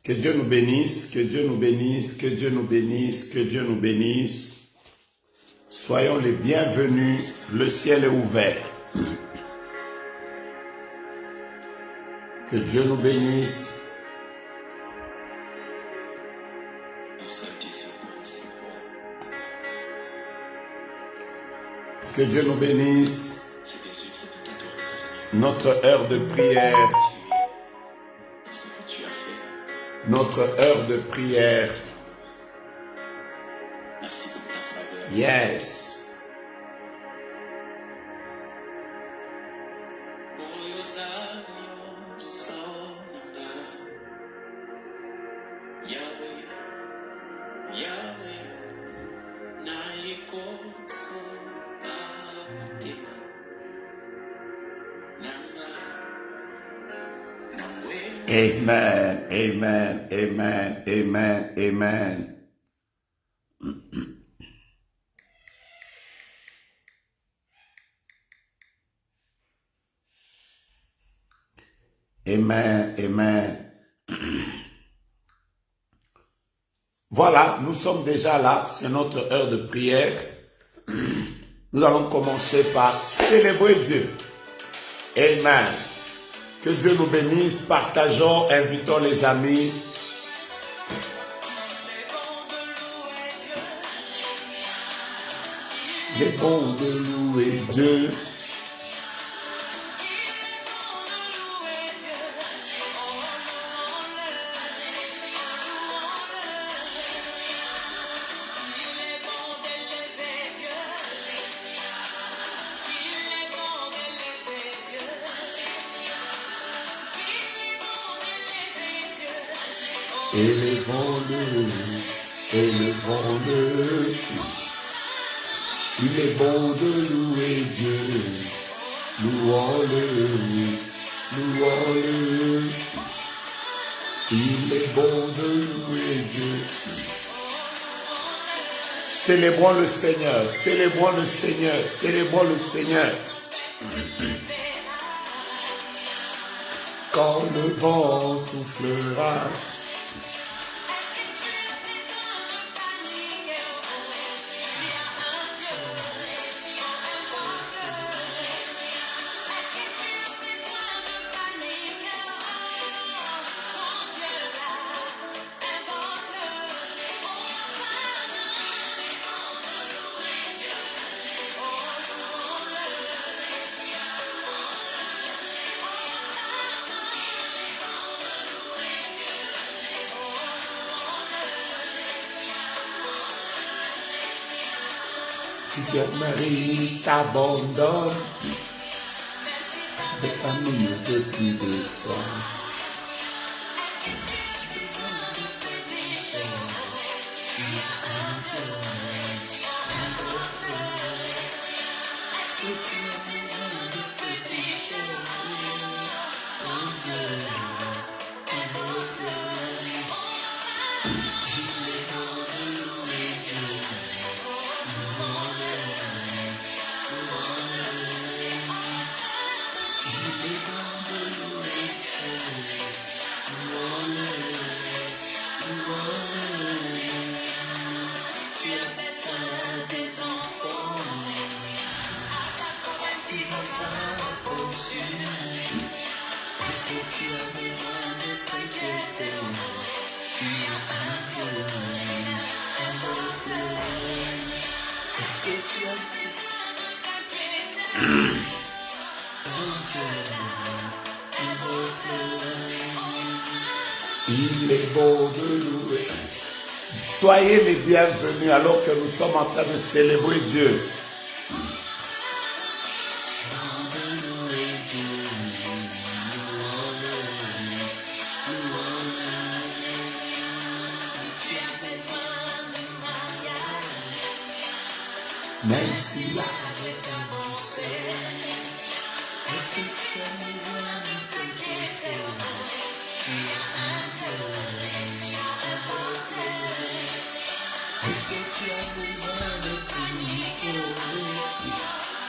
Que Dieu nous bénisse, que Dieu nous bénisse, que Dieu nous bénisse, que Dieu nous bénisse. Soyons les bienvenus, le ciel est ouvert. Que Dieu nous bénisse. Que Dieu nous bénisse. Notre heure de prière. Notre heure de prière. Yes. Amen, amen, amen, amen, amen. Amen, amen. Voilà, nous sommes déjà là, c'est notre heure de prière. Nous allons commencer par célébrer Dieu. Amen. Que Dieu nous bénisse, partageons, invitons les amis. Il est bon de louer Dieu. Élevons-le, élevons-le. Il est bon de louer Dieu. Louons-le, louons-le. Il est bon de louer Dieu. Célébrons le Seigneur, célébrons le Seigneur, célébrons le Seigneur. Quand le vent soufflera, si ton mari t'abandonne, les familles ne veulent plus de toi. Est-ce que tu as besoin de féticher ton Dieu? Est-ce que tu as besoin de t'inquiéter? Tu as un Dieu, est-ce que tu as besoin de t'inquiéter? Il est beau de louer. Soyez les bienvenus alors que nous sommes en train de célébrer Dieu. Même si l'âge est avancé, est-ce que tu as besoin de t'inquiéter? Tu as un Dieu aveugle. Est-ce que tu as besoin de communiquer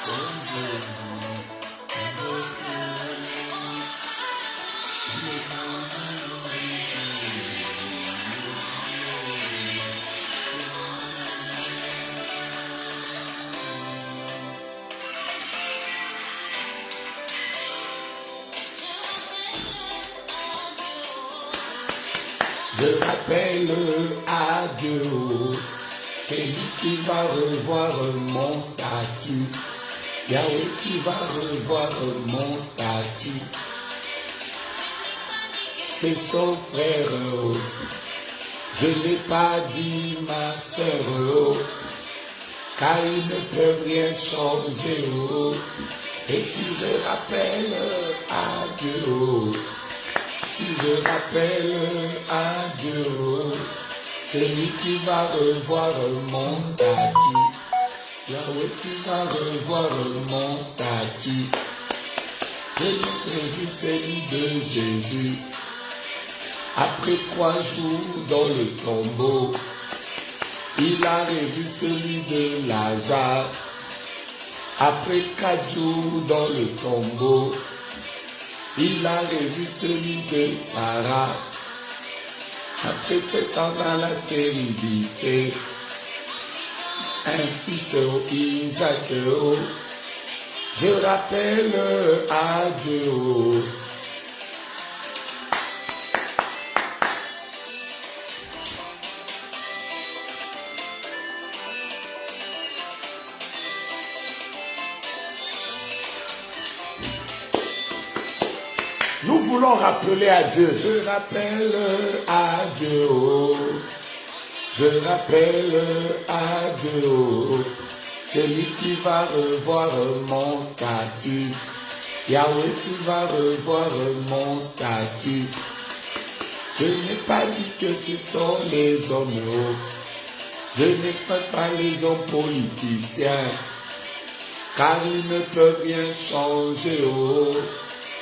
ton Dieu aveugle? Il est bon de louer Dieu. Je rappelle à Dieu, c'est lui qui va revoir mon statut. Yahweh, tu vas revoir mon statut. C'est son frère, je n'ai pas dit ma sœur, car il ne peut rien changer. Et si je rappelle à Dieu, si je rappelle à Dieu, c'est lui qui va revoir mon statut. Yahweh, tu vas revoir mon statut. Je n'ai vu celui de Jésus. Après 3 jours dans le tombeau, il a revu celui de Lazare. Après 4 jours dans le tombeau, il a revu celui de Sarah. Après 7 ans dans la stérilité, un fils Isaac, je rappelle à Dieu. Nous voulons rappeler à Dieu, je rappelle à Dieu, je rappelle à Dieu, c'est lui qui va revoir mon statut. Yahweh, tu vas revoir mon statut. Je n'ai pas dit que ce sont les hommes, je n'ai pas les hommes politiciens, car ils ne peuvent rien changer.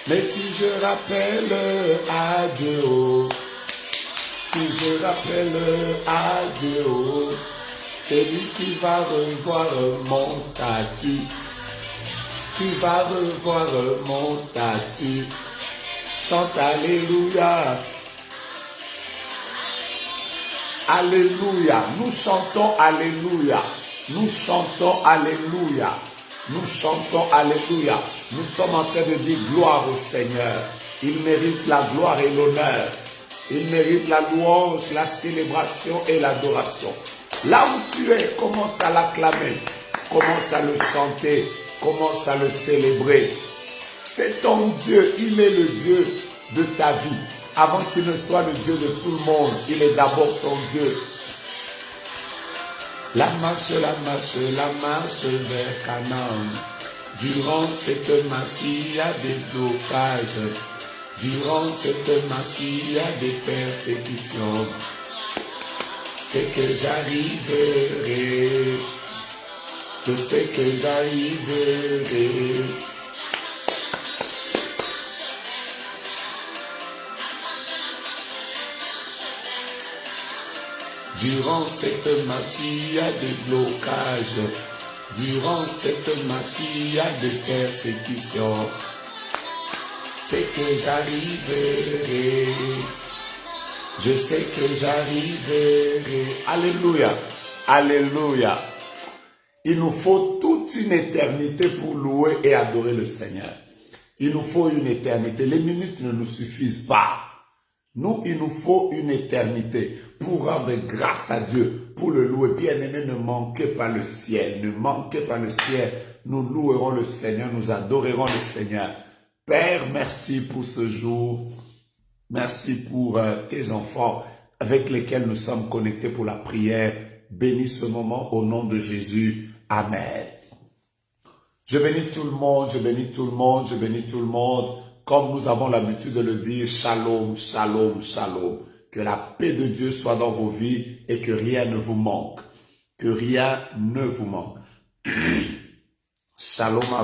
Mais si je rappelle à Dieu, si je rappelle à Dieu, c'est lui qui va revoir mon statut. Tu vas revoir mon statut. Chante Alléluia. Alléluia. Nous chantons Alléluia. Nous chantons Alléluia. Nous chantons Alléluia. Nous sommes en train de dire gloire au Seigneur. Il mérite la gloire et l'honneur. Il mérite la louange, la célébration et l'adoration. Là où tu es, commence à l'acclamer. Commence à le chanter. Commence à le célébrer. C'est ton Dieu. Il est le Dieu de ta vie. Avant qu'il ne soit le Dieu de tout le monde, il est d'abord ton Dieu. La marche vers Canaan. Durant cette marche, il y a des blocages. Durant cette marche, il y a des persécutions. C'est que j'arriverai. Je sais que j'arriverai. Durant cette marche, il y a des blocages. Durant cette marche, il y a des persécutions. C'est que j'arriverai. Je sais que j'arriverai. Alléluia. Alléluia. Il nous faut toute une éternité pour louer et adorer le Seigneur. Il nous faut une éternité. Les minutes ne nous suffisent pas. Nous, il nous faut une éternité pour rendre grâce à Dieu, pour le louer. Bien-aimés, ne manquez pas le ciel, ne manquez pas le ciel. Nous louerons le Seigneur, nous adorerons le Seigneur. Père, merci pour ce jour. Merci pour tes enfants avec lesquels nous sommes connectés pour la prière. Bénis ce moment au nom de Jésus. Amen. Je bénis tout le monde, je bénis tout le monde, je bénis tout le monde. Comme nous avons l'habitude de le dire, shalom, shalom, shalom. Que la paix de Dieu soit dans vos vies et que rien ne vous manque. Que rien ne vous manque. Shalom à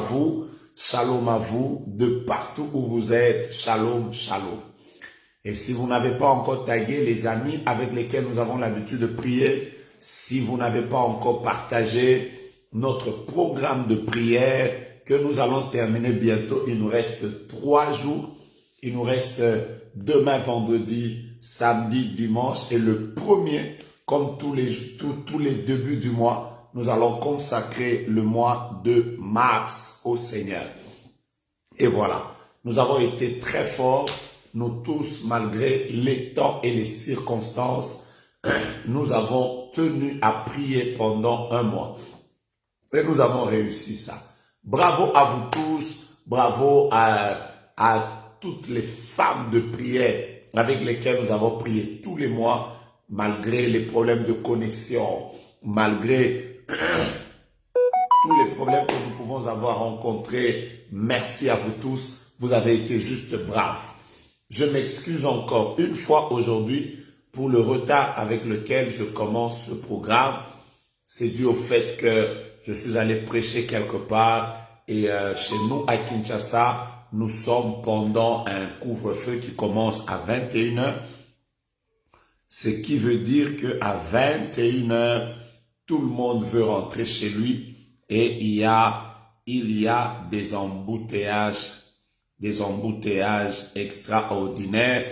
vous, de partout où vous êtes. Shalom, shalom. Et si vous n'avez pas encore tagué les amis avec lesquels nous avons l'habitude de prier, si vous n'avez pas encore partagé notre programme de prière, que nous allons terminer bientôt. Il nous reste 3 jours. Il nous reste demain, vendredi, samedi, dimanche. Et le premier, comme tous les débuts du mois, nous allons consacrer le mois de mars au Seigneur. Et voilà, nous avons été très forts nous tous, malgré les temps et les circonstances, nous avons tenu à prier pendant un mois. Et nous avons réussi ça. Bravo à vous tous, bravo à toutes les femmes de prière avec lesquelles nous avons prié tous les mois, malgré les problèmes de connexion, malgré tous les problèmes que nous pouvons avoir rencontrés. Merci à vous tous, vous avez été juste braves. Je m'excuse encore une fois aujourd'hui pour le retard avec lequel je commence ce programme. C'est dû au fait que je suis allé prêcher quelque part et chez nous à Kinshasa, nous sommes pendant un couvre-feu qui commence à 21h. Ce qui veut dire qu'à 21h, tout le monde veut rentrer chez lui et il y a des embouteillages extraordinaires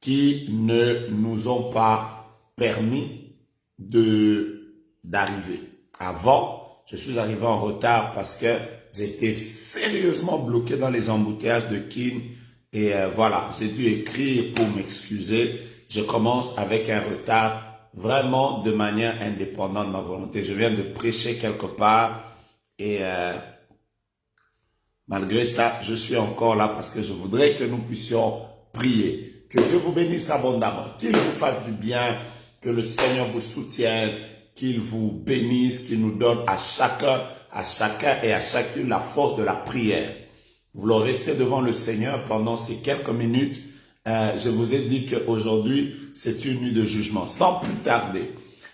qui ne nous ont pas permis d'arriver. Avant, je suis arrivé en retard parce que j'étais sérieusement bloqué dans les embouteillages de Kin et voilà, j'ai dû écrire pour m'excuser. Je commence avec un retard vraiment de manière indépendante de ma volonté. Je viens de prêcher quelque part et malgré ça, je suis encore là parce que je voudrais que nous puissions prier. Que Dieu vous bénisse abondamment, qu'il vous fasse du bien, que le Seigneur vous soutienne, qu'il vous bénisse, qu'il nous donne à chacun et à chacune la force de la prière. Vous voulez rester devant le Seigneur pendant ces quelques minutes. Je vous ai dit qu'aujourd'hui, c'est une nuit de jugement. Sans plus tarder,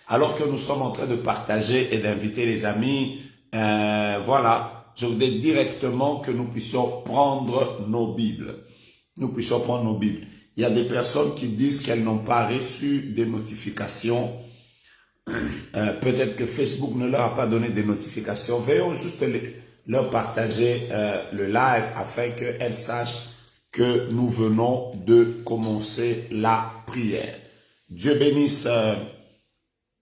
alors que nous sommes en train de partager et d'inviter les amis, voilà, je voudrais directement que nous puissions prendre nos Bibles. Nous puissions prendre nos Bibles. Il y a des personnes qui disent qu'elles n'ont pas reçu des notifications. Peut-être que Facebook ne leur a pas donné des notifications. Veuillons juste leur partager le live afin qu'elles sachent que nous venons de commencer la prière. Dieu bénisse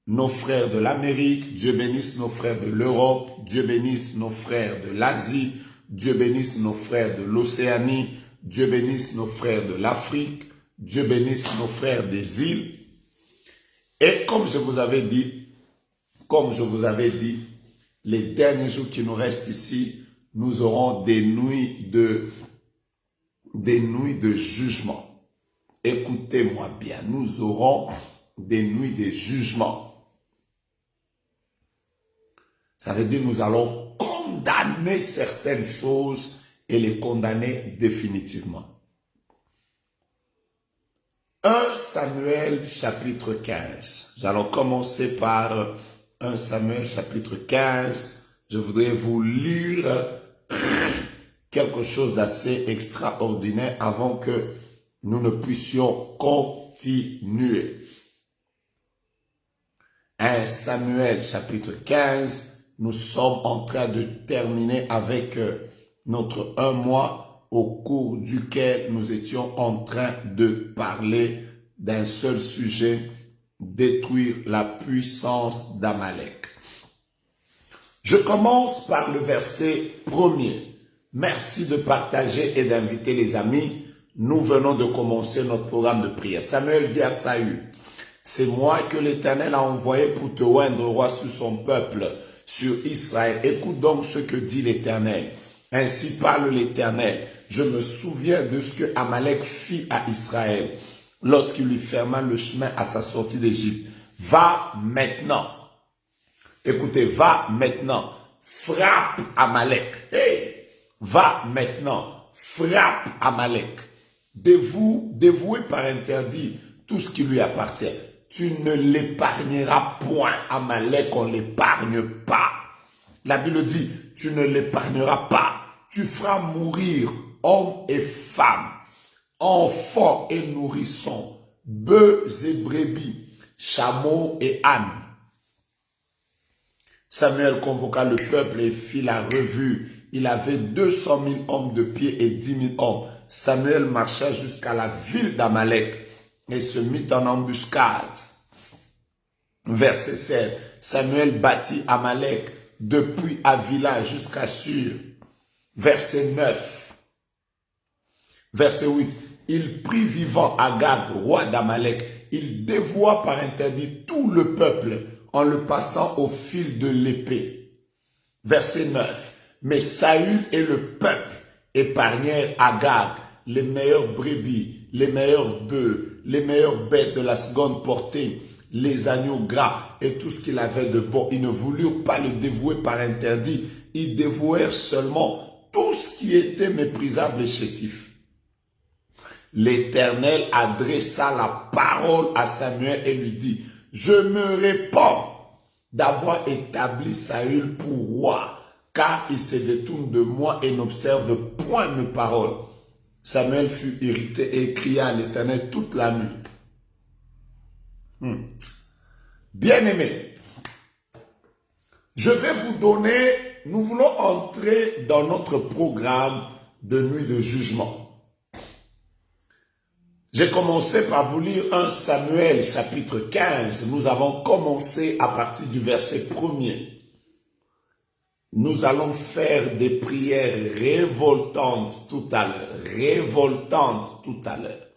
nos frères de l'Amérique, Dieu bénisse nos frères de l'Europe, Dieu bénisse nos frères de l'Asie, Dieu bénisse nos frères de l'Océanie, Dieu bénisse nos frères de l'Afrique, Dieu bénisse nos frères des îles. Et comme je vous avais dit, les derniers jours qui nous restent ici, nous aurons des nuits de jugement. Écoutez-moi bien, nous aurons des nuits de jugement. Ça veut dire que nous allons condamner certaines choses et les condamner définitivement. 1 Samuel chapitre 15. Nous allons commencer par 1 Samuel chapitre 15. Je voudrais vous lire quelque chose d'assez extraordinaire avant que nous ne puissions continuer. 1 Samuel chapitre 15. Nous sommes en train de terminer avec notre un mois au cours duquel nous étions en train de parler d'un seul sujet, détruire la puissance d'Amalek. Je commence par le verset 1er. Merci de partager et d'inviter les amis. Nous venons de commencer notre programme de prière. Samuel dit à Saül, c'est moi que l'Éternel a envoyé pour te oindre roi sur son peuple, sur Israël. Écoute donc ce que dit l'Éternel. Ainsi parle l'Éternel. Je me souviens de ce que Amalek fit à Israël lorsqu'il lui ferma le chemin à sa sortie d'Égypte. Va maintenant. Écoutez, va maintenant. Frappe Amalek. Hey, va maintenant. Frappe Amalek. Dévoué par interdit tout ce qui lui appartient. Tu ne l'épargneras point. Amalek, on ne l'épargne pas. La Bible dit, tu ne l'épargneras pas. Tu feras mourir hommes et femmes, enfants et nourrissons, bœufs et brebis, chameaux et ânes. Samuel convoqua le peuple et fit la revue. Il avait 200 000 hommes de pied et 10 000 hommes. Samuel marcha jusqu'à la ville d'Amalek et se mit en embuscade. Verset 7. Samuel battit Amalek depuis Avila jusqu'à Sur. Verset 9. Verset 8. Il prit vivant Agag, roi d'Amalek. Il dévoua par interdit tout le peuple en le passant au fil de l'épée. Verset 9. Mais Saül et le peuple épargnèrent Agag, les meilleurs brebis, les meilleurs bœufs, les meilleures bêtes de la seconde portée, les agneaux gras et tout ce qu'il avait de bon. Ils ne voulurent pas le dévouer par interdit. Ils dévouèrent seulement tout ce qui était méprisable et chétif. L'Éternel adressa la parole à Samuel et lui dit, « Je me répands d'avoir établi Saül pour roi, car il se détourne de moi et n'observe point mes paroles. » Samuel fut irrité et cria à l'Éternel toute la nuit. Bien-aimés, je vais vous donner, nous voulons entrer dans notre programme de nuit de jugement. J'ai commencé par vous lire 1 Samuel chapitre 15. Nous avons commencé à partir du verset 1er. Nous allons faire des prières révoltantes tout à l'heure. Révoltantes tout à l'heure.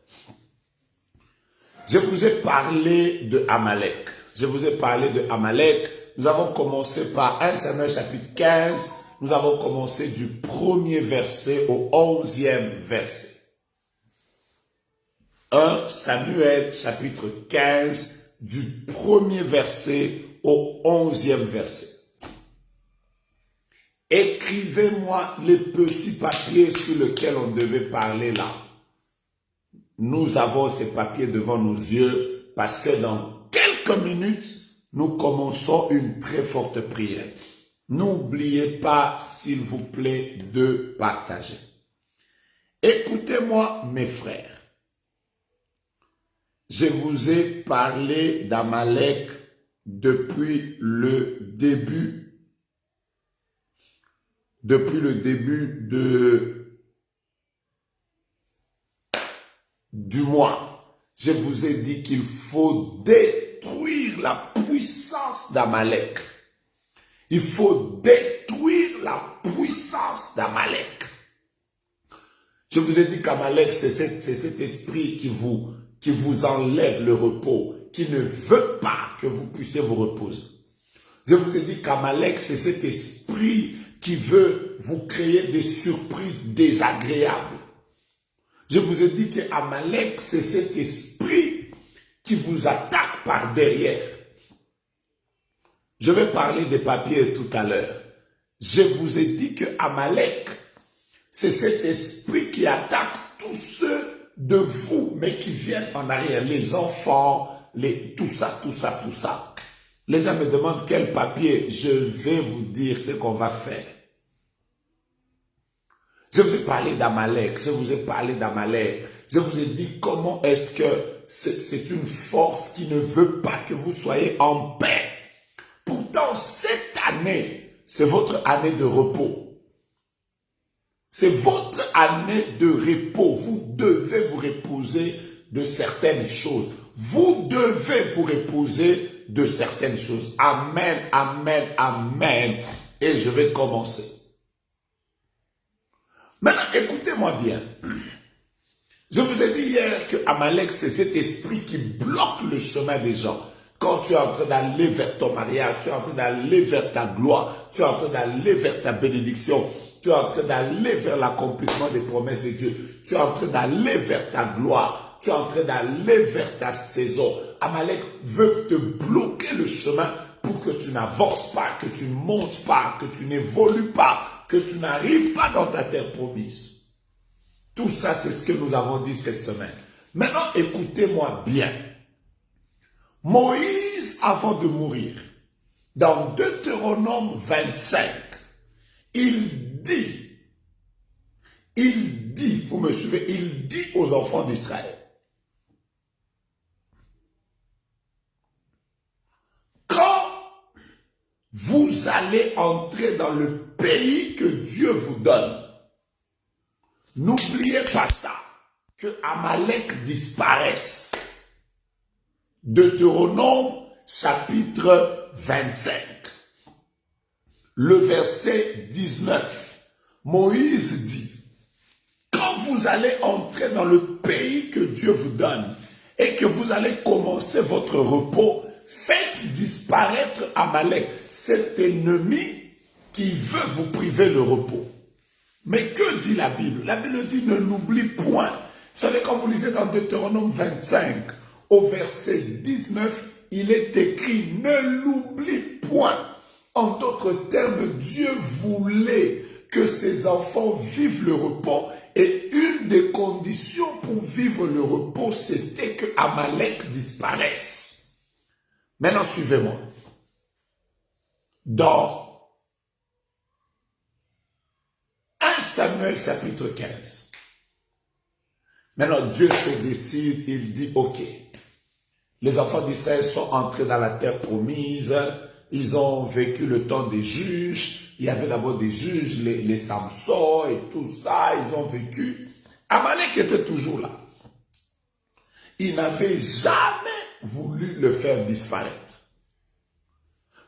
Je vous ai parlé de Amalek. Nous avons commencé par 1 Samuel chapitre 15. Nous avons commencé du 1er verset au 11e verset. 1 Samuel chapitre 15 du 1er verset au 11e verset. Écrivez-moi les petits papiers sur lesquels on devait parler là. Nous avons ces papiers devant nos yeux parce que dans quelques minutes, nous commençons une très forte prière. N'oubliez pas, s'il vous plaît, de partager. Écoutez-moi, mes frères. Je vous ai parlé d'Amalek depuis le début du mois. Je vous ai dit qu'il faut détruire la puissance d'Amalek. Il faut détruire la puissance d'Amalek. Je vous ai dit qu'Amalek, c'est cet esprit qui vous enlève le repos, qui ne veut pas que vous puissiez vous reposer. Je vous ai dit qu'Amalek, c'est cet esprit qui veut vous créer des surprises désagréables. Je vous ai dit qu'Amalek, c'est cet esprit qui vous attaque par derrière. Je vais parler des papiers tout à l'heure. Je vous ai dit que Amalek, c'est cet esprit qui attaque tous ceux de vous, mais qui viennent en arrière, les enfants, tout ça. Les gens me demandent quel papier. Je vais vous dire ce qu'on va faire. Je vous ai parlé d'Amalek. Je vous ai dit comment est-ce que c'est une force qui ne veut pas que vous soyez en paix. Pourtant, cette année, c'est votre année de repos. C'est votre année de repos. Vous devez vous reposer de certaines choses. Vous devez vous reposer de certaines choses. Amen, amen, amen. Et je vais commencer. Maintenant, écoutez-moi bien. Je vous ai dit hier que Amalek, c'est cet esprit qui bloque le chemin des gens. Quand tu es en train d'aller vers ton mariage, tu es en train d'aller vers ta gloire, tu es en train d'aller vers ta bénédiction, tu es en train d'aller vers l'accomplissement des promesses de Dieu, tu es en train d'aller vers ta gloire, tu es en train d'aller vers ta saison. Amalek veut te bloquer le chemin pour que tu n'avances pas, que tu ne montes pas, que tu n'évolues pas, que tu n'arrives pas dans ta terre promise. Tout ça, c'est ce que nous avons dit cette semaine. Maintenant, écoutez-moi bien. Moïse, avant de mourir, dans Deutéronome 25, il dit, vous me suivez, il dit aux enfants d'Israël, quand vous allez entrer dans le pays que Dieu vous donne, n'oubliez pas ça, que Amalek disparaisse. Deutéronome chapitre 25. Le verset 19. Moïse dit, quand vous allez entrer dans le pays que Dieu vous donne et que vous allez commencer votre repos, faites disparaître Amalek, cet ennemi qui veut vous priver le repos. Mais que dit la Bible? La Bible dit ne l'oublie point. Vous savez, quand vous lisez dans Deutéronome 25, au verset 19, il est écrit ne l'oublie point. En d'autres termes, Dieu voulait que ses enfants vivent le repos. Et une des conditions pour vivre le repos, c'était que Amalek disparaisse. Maintenant, suivez-moi. Dans 1 Samuel chapitre 15. Maintenant, Dieu se décide, il dit, ok, les enfants d'Israël sont entrés dans la terre promise, ils ont vécu le temps des juges, il y avait d'abord des juges, les Samson et tout ça, ils ont vécu. Amalek était toujours là. Il n'avait jamais voulu le faire disparaître.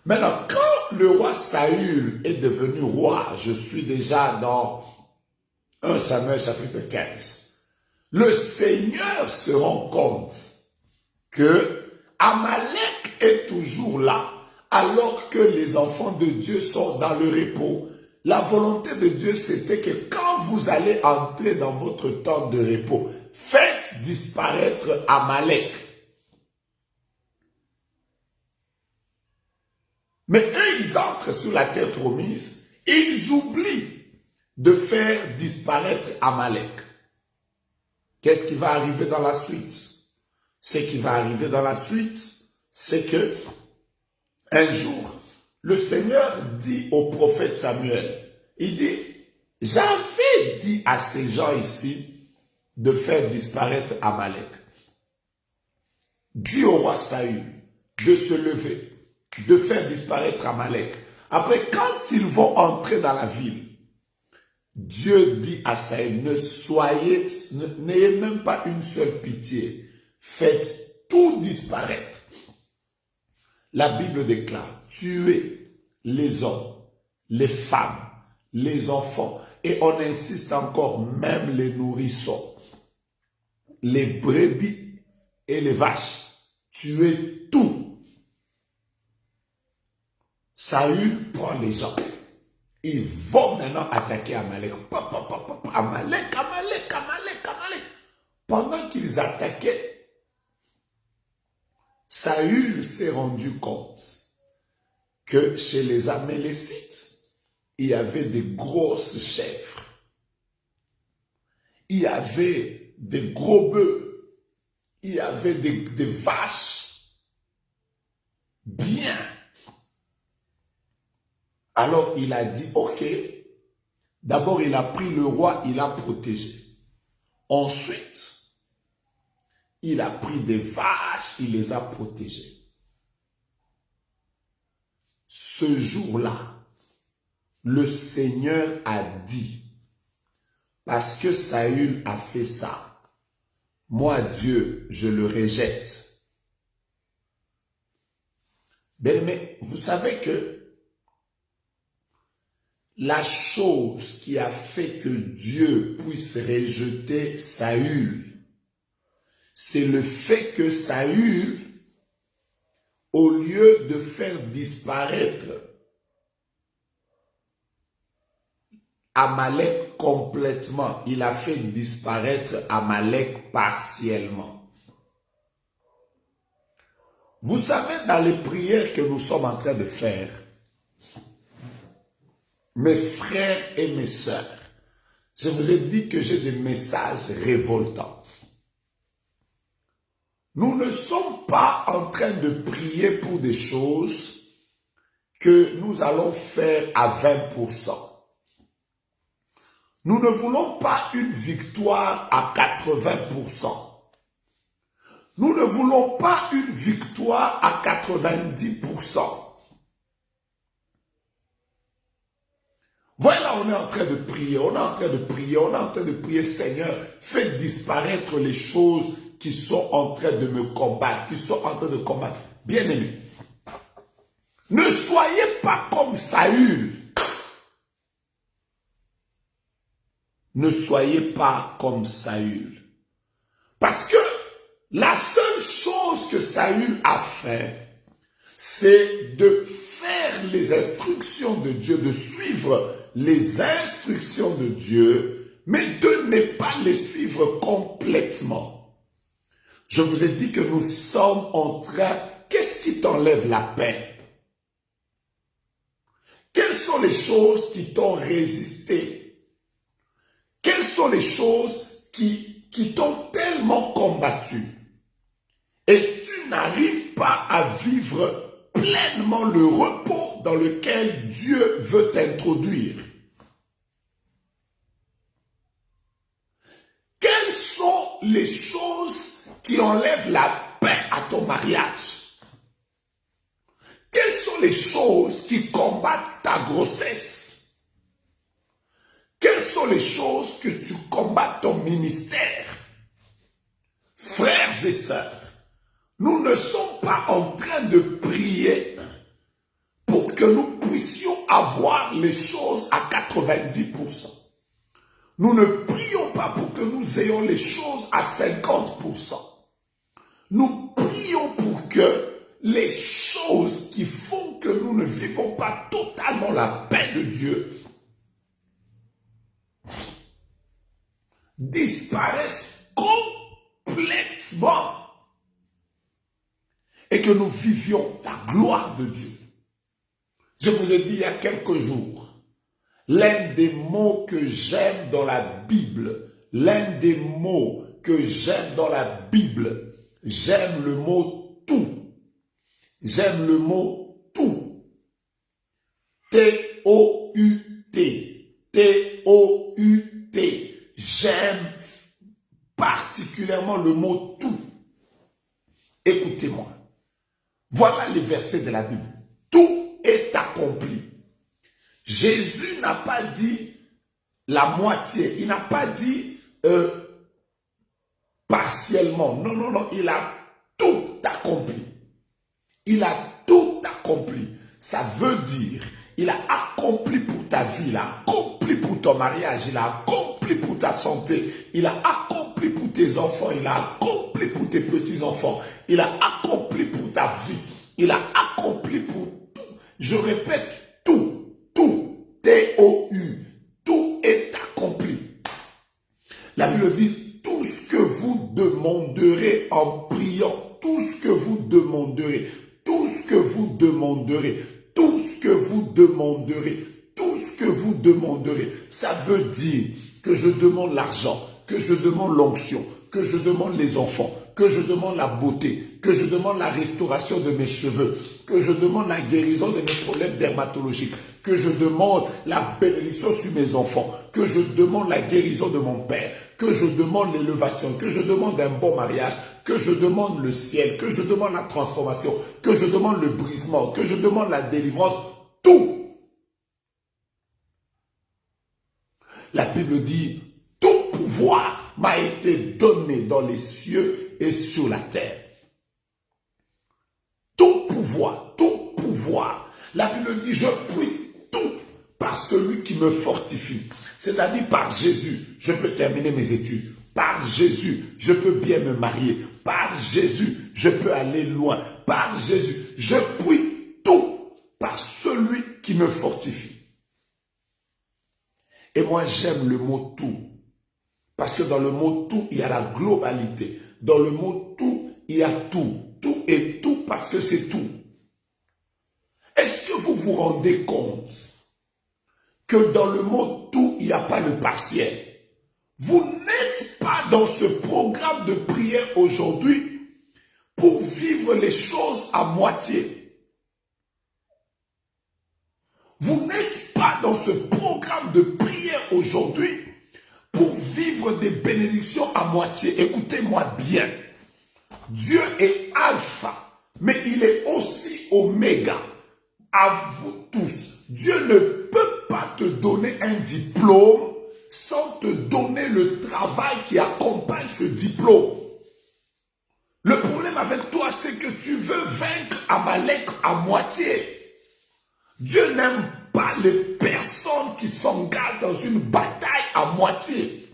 Maintenant, quand le roi Saül est devenu roi, je suis déjà dans 1 Samuel chapitre 15, le Seigneur se rend compte que Amalek est toujours là, alors que les enfants de Dieu sont dans le repos. La volonté de Dieu, c'était que quand vous allez entrer dans votre temps de repos, faites disparaître Amalek. Mais eux, ils entrent sur la terre promise, ils oublient de faire disparaître Amalek. Qu'est-ce qui va arriver dans la suite? Ce qui va arriver dans la suite, c'est que un jour, le Seigneur dit au prophète Samuel, il dit, j'avais dit à ces gens ici de faire disparaître Amalek. Dis au roi Saül de se lever, de faire disparaître Amalek. Après, quand ils vont entrer dans la ville, Dieu dit à Saül, n'ayez même pas une seule pitié, faites tout disparaître. La Bible déclare, tuez les hommes, les femmes, les enfants, et on insiste encore, même les nourrissons, les brebis et les vaches, tuez tout. Saül prend les gens. Ils vont maintenant attaquer Amalek. Amalek. Pendant qu'ils attaquaient, Saül s'est rendu compte que chez les Amalécites, il y avait des grosses chèvres. Il y avait des gros bœufs. Il y avait des vaches. Bien. Alors il a dit, ok, d'abord il a pris le roi, il l'a protégé. Ensuite, il a pris des vaches, il les a protégées. Ce jour-là, le Seigneur a dit, parce que Saül a fait ça, moi Dieu, je le rejette. Mais vous savez que la chose qui a fait que Dieu puisse rejeter Saül, c'est le fait que Saül, au lieu de faire disparaître Amalek complètement, il a fait disparaître Amalek partiellement. Vous savez, dans les prières que nous sommes en train de faire, mes frères et mes sœurs, je vous ai dit que j'ai des messages révoltants. Nous ne sommes pas en train de prier pour des choses que nous allons faire à 20%. Nous ne voulons pas une victoire à 80%. Nous ne voulons pas une victoire à 90%. Voilà, on est en train de prier, on est en train de prier, Seigneur, fais disparaître les choses qui sont en train de me combattre, qui sont en train de combattre. Bien-aimés, ne soyez pas comme Saül. ne soyez pas comme Saül. Parce que la seule chose que Saül a fait, c'est de faire les instructions de Dieu, de suivre les instructions de Dieu, mais de ne pas les suivre complètement. Je vous ai dit que nous sommes en train, qu'est-ce qui t'enlève la paix? Quelles sont les choses qui t'ont résisté? Quelles sont les choses qui t'ont tellement combattu? Et tu n'arrives pas à vivre pleinement le repos dans lequel Dieu veut t'introduire. Quelles sont les choses qui enlèvent la paix à ton mariage? Quelles sont les choses qui combattent ta grossesse? Quelles sont les choses que tu combats ton ministère? Frères et sœurs, nous ne sommes pas en train de prier pour que nous puissions avoir les choses à 90%. Nous ne prions pas pour que nous ayons les choses à 50%. Nous prions pour que les choses qui font que nous ne vivons pas totalement la paix de Dieu disparaissent complètement et que nous vivions la gloire de Dieu. Je vous ai dit il y a quelques jours, l'un des mots que j'aime dans la Bible, j'aime le mot tout. J'aime le mot tout. T-O-U-T. T-O-U-T. J'aime particulièrement le mot tout. Écoutez-moi. Voilà les versets de la Bible. Tout est accompli. Jésus n'a pas dit la moitié. Il n'a pas dit partiellement. Non, non, non. Il a tout accompli. Il a tout accompli. Ça veut dire, il a accompli pour ta vie, il a accompli pour ton mariage, il a accompli pour ta santé, il a accompli pour tes enfants, il a accompli pour tes petits-enfants, il a accompli pour ta vie, il a accompli pour tout. Je répète, tout, tout, T-O-U, tout est accompli. La Bible dit, tout ce que vous demanderez en priant, tout ce que vous demanderez, tout ce que vous demanderez, tout ce que vous demanderez, tout ce que vous demanderez, ça veut dire que je demande l'argent, que je demande l'onction, que je demande les enfants, que je demande la beauté, que je demande la restauration de mes cheveux, que je demande la guérison de mes problèmes dermatologiques, que je demande la bénédiction sur mes enfants, que je demande la guérison de mon père, que je demande l'élévation, que je demande un bon mariage, que je demande le ciel, que je demande la transformation, que je demande le brisement, que je demande la délivrance, tout. La Bible dit, tout pouvoir m'a été donné dans les cieux et sur la terre. Tout pouvoir, tout pouvoir. La Bible dit, je prie tout par celui qui me fortifie. C'est-à-dire par Jésus, je peux terminer mes études. Par Jésus, je peux bien me marier. Par Jésus, je peux aller loin. Par Jésus, je prie tout par celui qui me fortifie. Et moi, j'aime le mot tout. Parce que dans le mot tout, il y a la globalité. Dans le mot tout, il y a tout. Tout est tout parce que c'est tout. Est-ce que vous vous rendez compte que dans le mot tout, il n'y a pas le partiel? Vous n'êtes pas dans ce programme de prière aujourd'hui pour vivre les choses à moitié. Vous n'êtes pas dans ce programme de prière aujourd'hui pour vivre des bénédictions à moitié. Écoutez-moi bien. Dieu est alpha, mais il est aussi oméga. À vous tous, Dieu ne peut pas te donner un diplôme sans te donner le travail qui accompagne ce diplôme. Le problème avec toi, c'est que tu veux vaincre Amalek à moitié. Dieu n'aime pas les personnes qui s'engagent dans une bataille à moitié.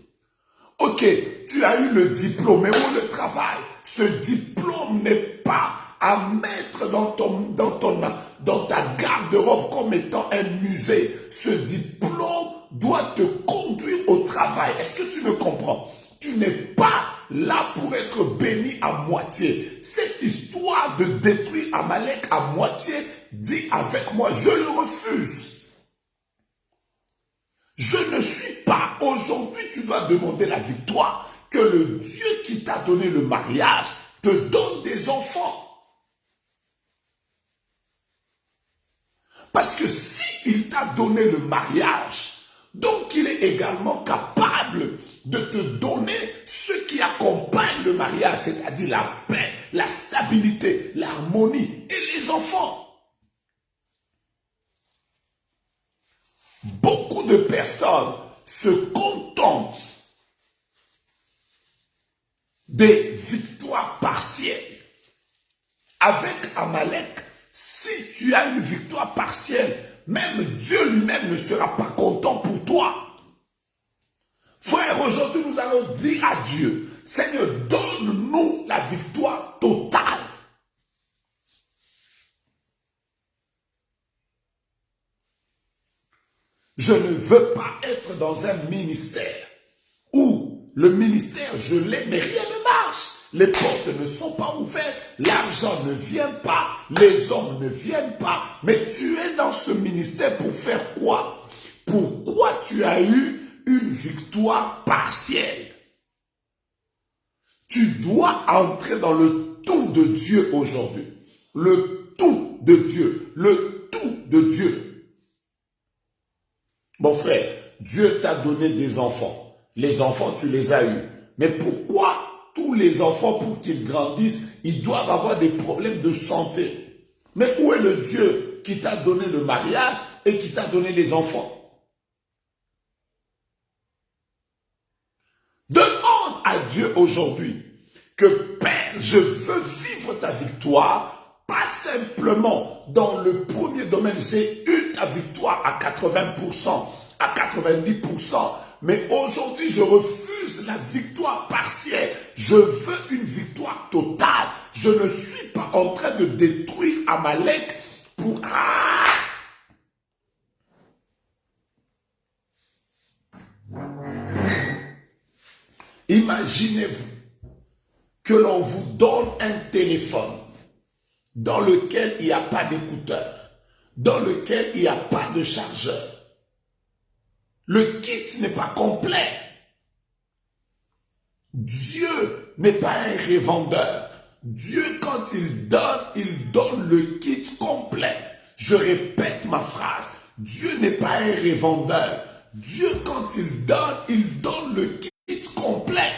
Ok, tu as eu le diplôme, mais où le travail? Ce diplôme n'est pas à mettre dans ta garde-robe comme étant un musée. Ce diplôme doit te conduire au travail. Est-ce que tu me comprends? Tu n'es pas là pour être béni à moitié. Cette histoire de détruire Amalek à moitié, dis avec moi, je le refuse. Je ne suis pas. Aujourd'hui, tu dois demander la victoire. Que le Dieu qui t'a donné le mariage te donne des enfants. Parce que s'il t'a donné le mariage, donc il est également capable de te donner ce qui accompagne le mariage, c'est-à-dire la paix, la stabilité, l'harmonie et les enfants. Beaucoup de personnes se contentent des victoires partielles. Avec Amalek, si tu as une victoire partielle, même Dieu lui-même ne sera pas content pour toi. Frère, aujourd'hui nous allons dire à Dieu, Seigneur, donne-nous la victoire totale. Je ne veux pas être dans un ministère où le ministère, je l'ai, mais rien ne marche. Les portes ne sont pas ouvertes, l'argent ne vient pas, les hommes ne viennent pas. Mais tu es dans ce ministère pour faire quoi? Pourquoi tu as eu une victoire partielle? Tu dois entrer dans le tout de Dieu aujourd'hui. Le tout de Dieu. Le tout de Dieu. Mon frère, Dieu t'a donné des enfants. Les enfants, tu les as eus. Mais pourquoi tous les enfants, pour qu'ils grandissent, ils doivent avoir des problèmes de santé? Mais où est le Dieu qui t'a donné le mariage et qui t'a donné les enfants? Demande à Dieu aujourd'hui que Père, je veux vivre ta victoire, pas simplement dans le premier domaine, j'ai eu ta victoire à 80%, à 90%, mais aujourd'hui je refuse la victoire partielle, je veux une victoire totale. Je ne suis pas en train de détruire Amalek pour... Imaginez-vous que l'on vous donne un téléphone dans lequel il n'y a pas d'écouteur, dans lequel il n'y a pas de chargeur. Le kit n'est pas complet. Dieu n'est pas un revendeur. Dieu, quand il donne le kit complet. Je répète ma phrase. Dieu n'est pas un revendeur. Dieu, quand il donne le kit complet.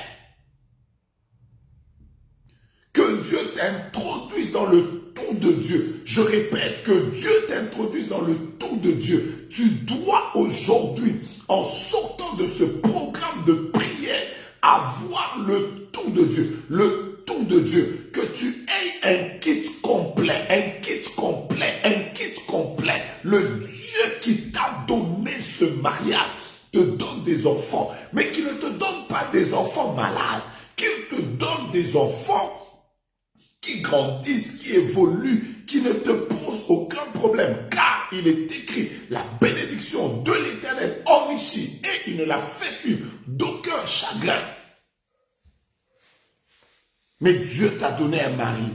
Que Dieu t'introduise dans le tout de Dieu. Je répète, que Dieu t'introduise dans le tout de Dieu. Tu dois aujourd'hui, en sortant de ce programme de prière, avoir le tout de Dieu. Le tout de Dieu. Que tu aies un kit complet, un kit complet, un kit complet. Le Dieu qui t'a donné ce mariage te donne des enfants, mais qui ne te donne pas des enfants malades, qu'il te donne des enfants qui grandissent, qui évoluent, qui ne te posent aucun problème, car il est écrit, la bénédiction de l'Éternel enrichit et il ne la fait suivre d'aucun chagrin. Mais Dieu t'a donné un mari,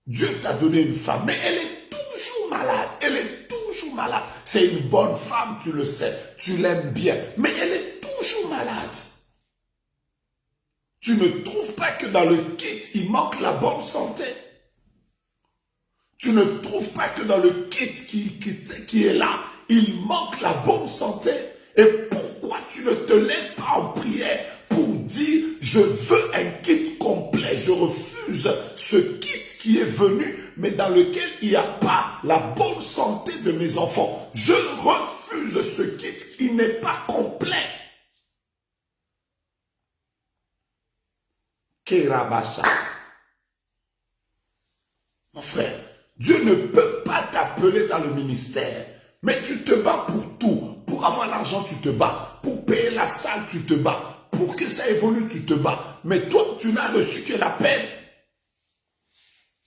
Dieu t'a donné une femme, mais elle est toujours malade, elle est toujours malade. C'est une bonne femme, tu le sais, tu l'aimes bien, mais elle est toujours malade. Tu ne trouves pas que dans le kit, il manque la bonne santé. Tu ne trouves pas que dans le kit qui est là, il manque la bonne santé. Et pourquoi tu ne te lèves pas en prière pour dire, je veux un kit complet, je refuse ce kit qui est venu, mais dans lequel il n'y a pas la bonne santé de mes enfants. Je refuse ce kit qui n'est pas complet. Kerabasha. Mon frère, Dieu ne peut pas t'appeler dans le ministère, Mais tu te bats pour tout. Pour avoir l'argent, tu te bats. Pour payer la salle, tu te bats. Pour que ça évolue, tu te bats. Mais toi, tu n'as reçu que l'appel.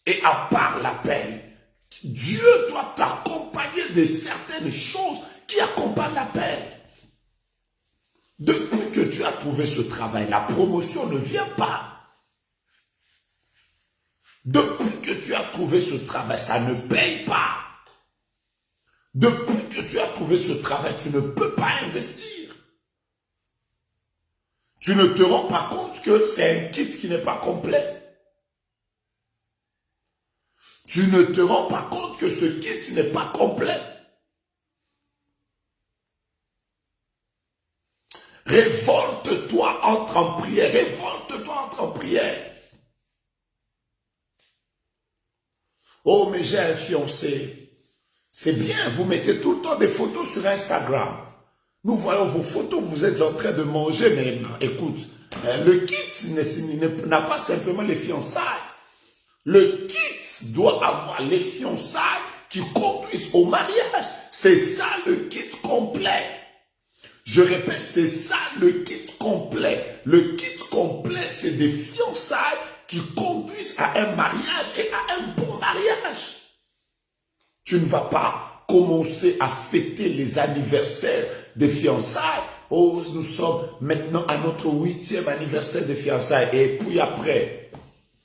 Et à part l'appel, Dieu doit t'accompagner de certaines choses qui accompagnent l'appel. Depuis que tu as trouvé ce travail, la promotion ne vient pas. Depuis que tu as trouvé ce travail, ça ne paye pas. Depuis que tu as trouvé ce travail, tu ne peux pas investir. Tu ne te rends pas compte que c'est un kit qui n'est pas complet. Tu ne te rends pas compte que ce kit n'est pas complet. Révolte-toi, entre en prière. Révolte-toi, entre en prière. Oh, mais j'ai un fiancé. C'est bien, vous mettez tout le temps des photos sur Instagram. Nous voyons vos photos, vous êtes en train de manger, mais écoute, le kit n'a pas simplement les fiançailles. Le kit doit avoir les fiançailles qui conduisent au mariage. C'est ça le kit complet. Je répète, c'est ça le kit complet. Le kit complet, c'est des fiançailles qui conduisent à un mariage et à un bon mariage. Tu ne vas pas commencer à fêter les anniversaires des fiançailles. Oh, nous sommes maintenant à notre 8e anniversaire de fiançailles. Et puis après,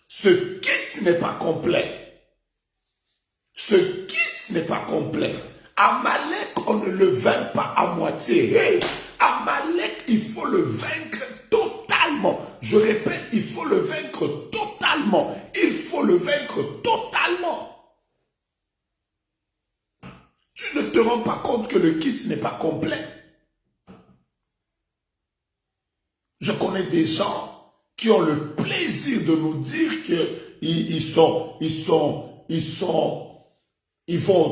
ce kit n'est pas complet. Ce kit n'est pas complet. Amalek, on ne le vainc pas à moitié. Hey, Amalek, il faut le vaincre totalement. Je répète, il faut le vaincre totalement. Il faut le vaincre totalement. Tu ne te rends pas compte que le kit n'est pas complet. Je connais des gens qui ont le plaisir de nous dire qu'ils vont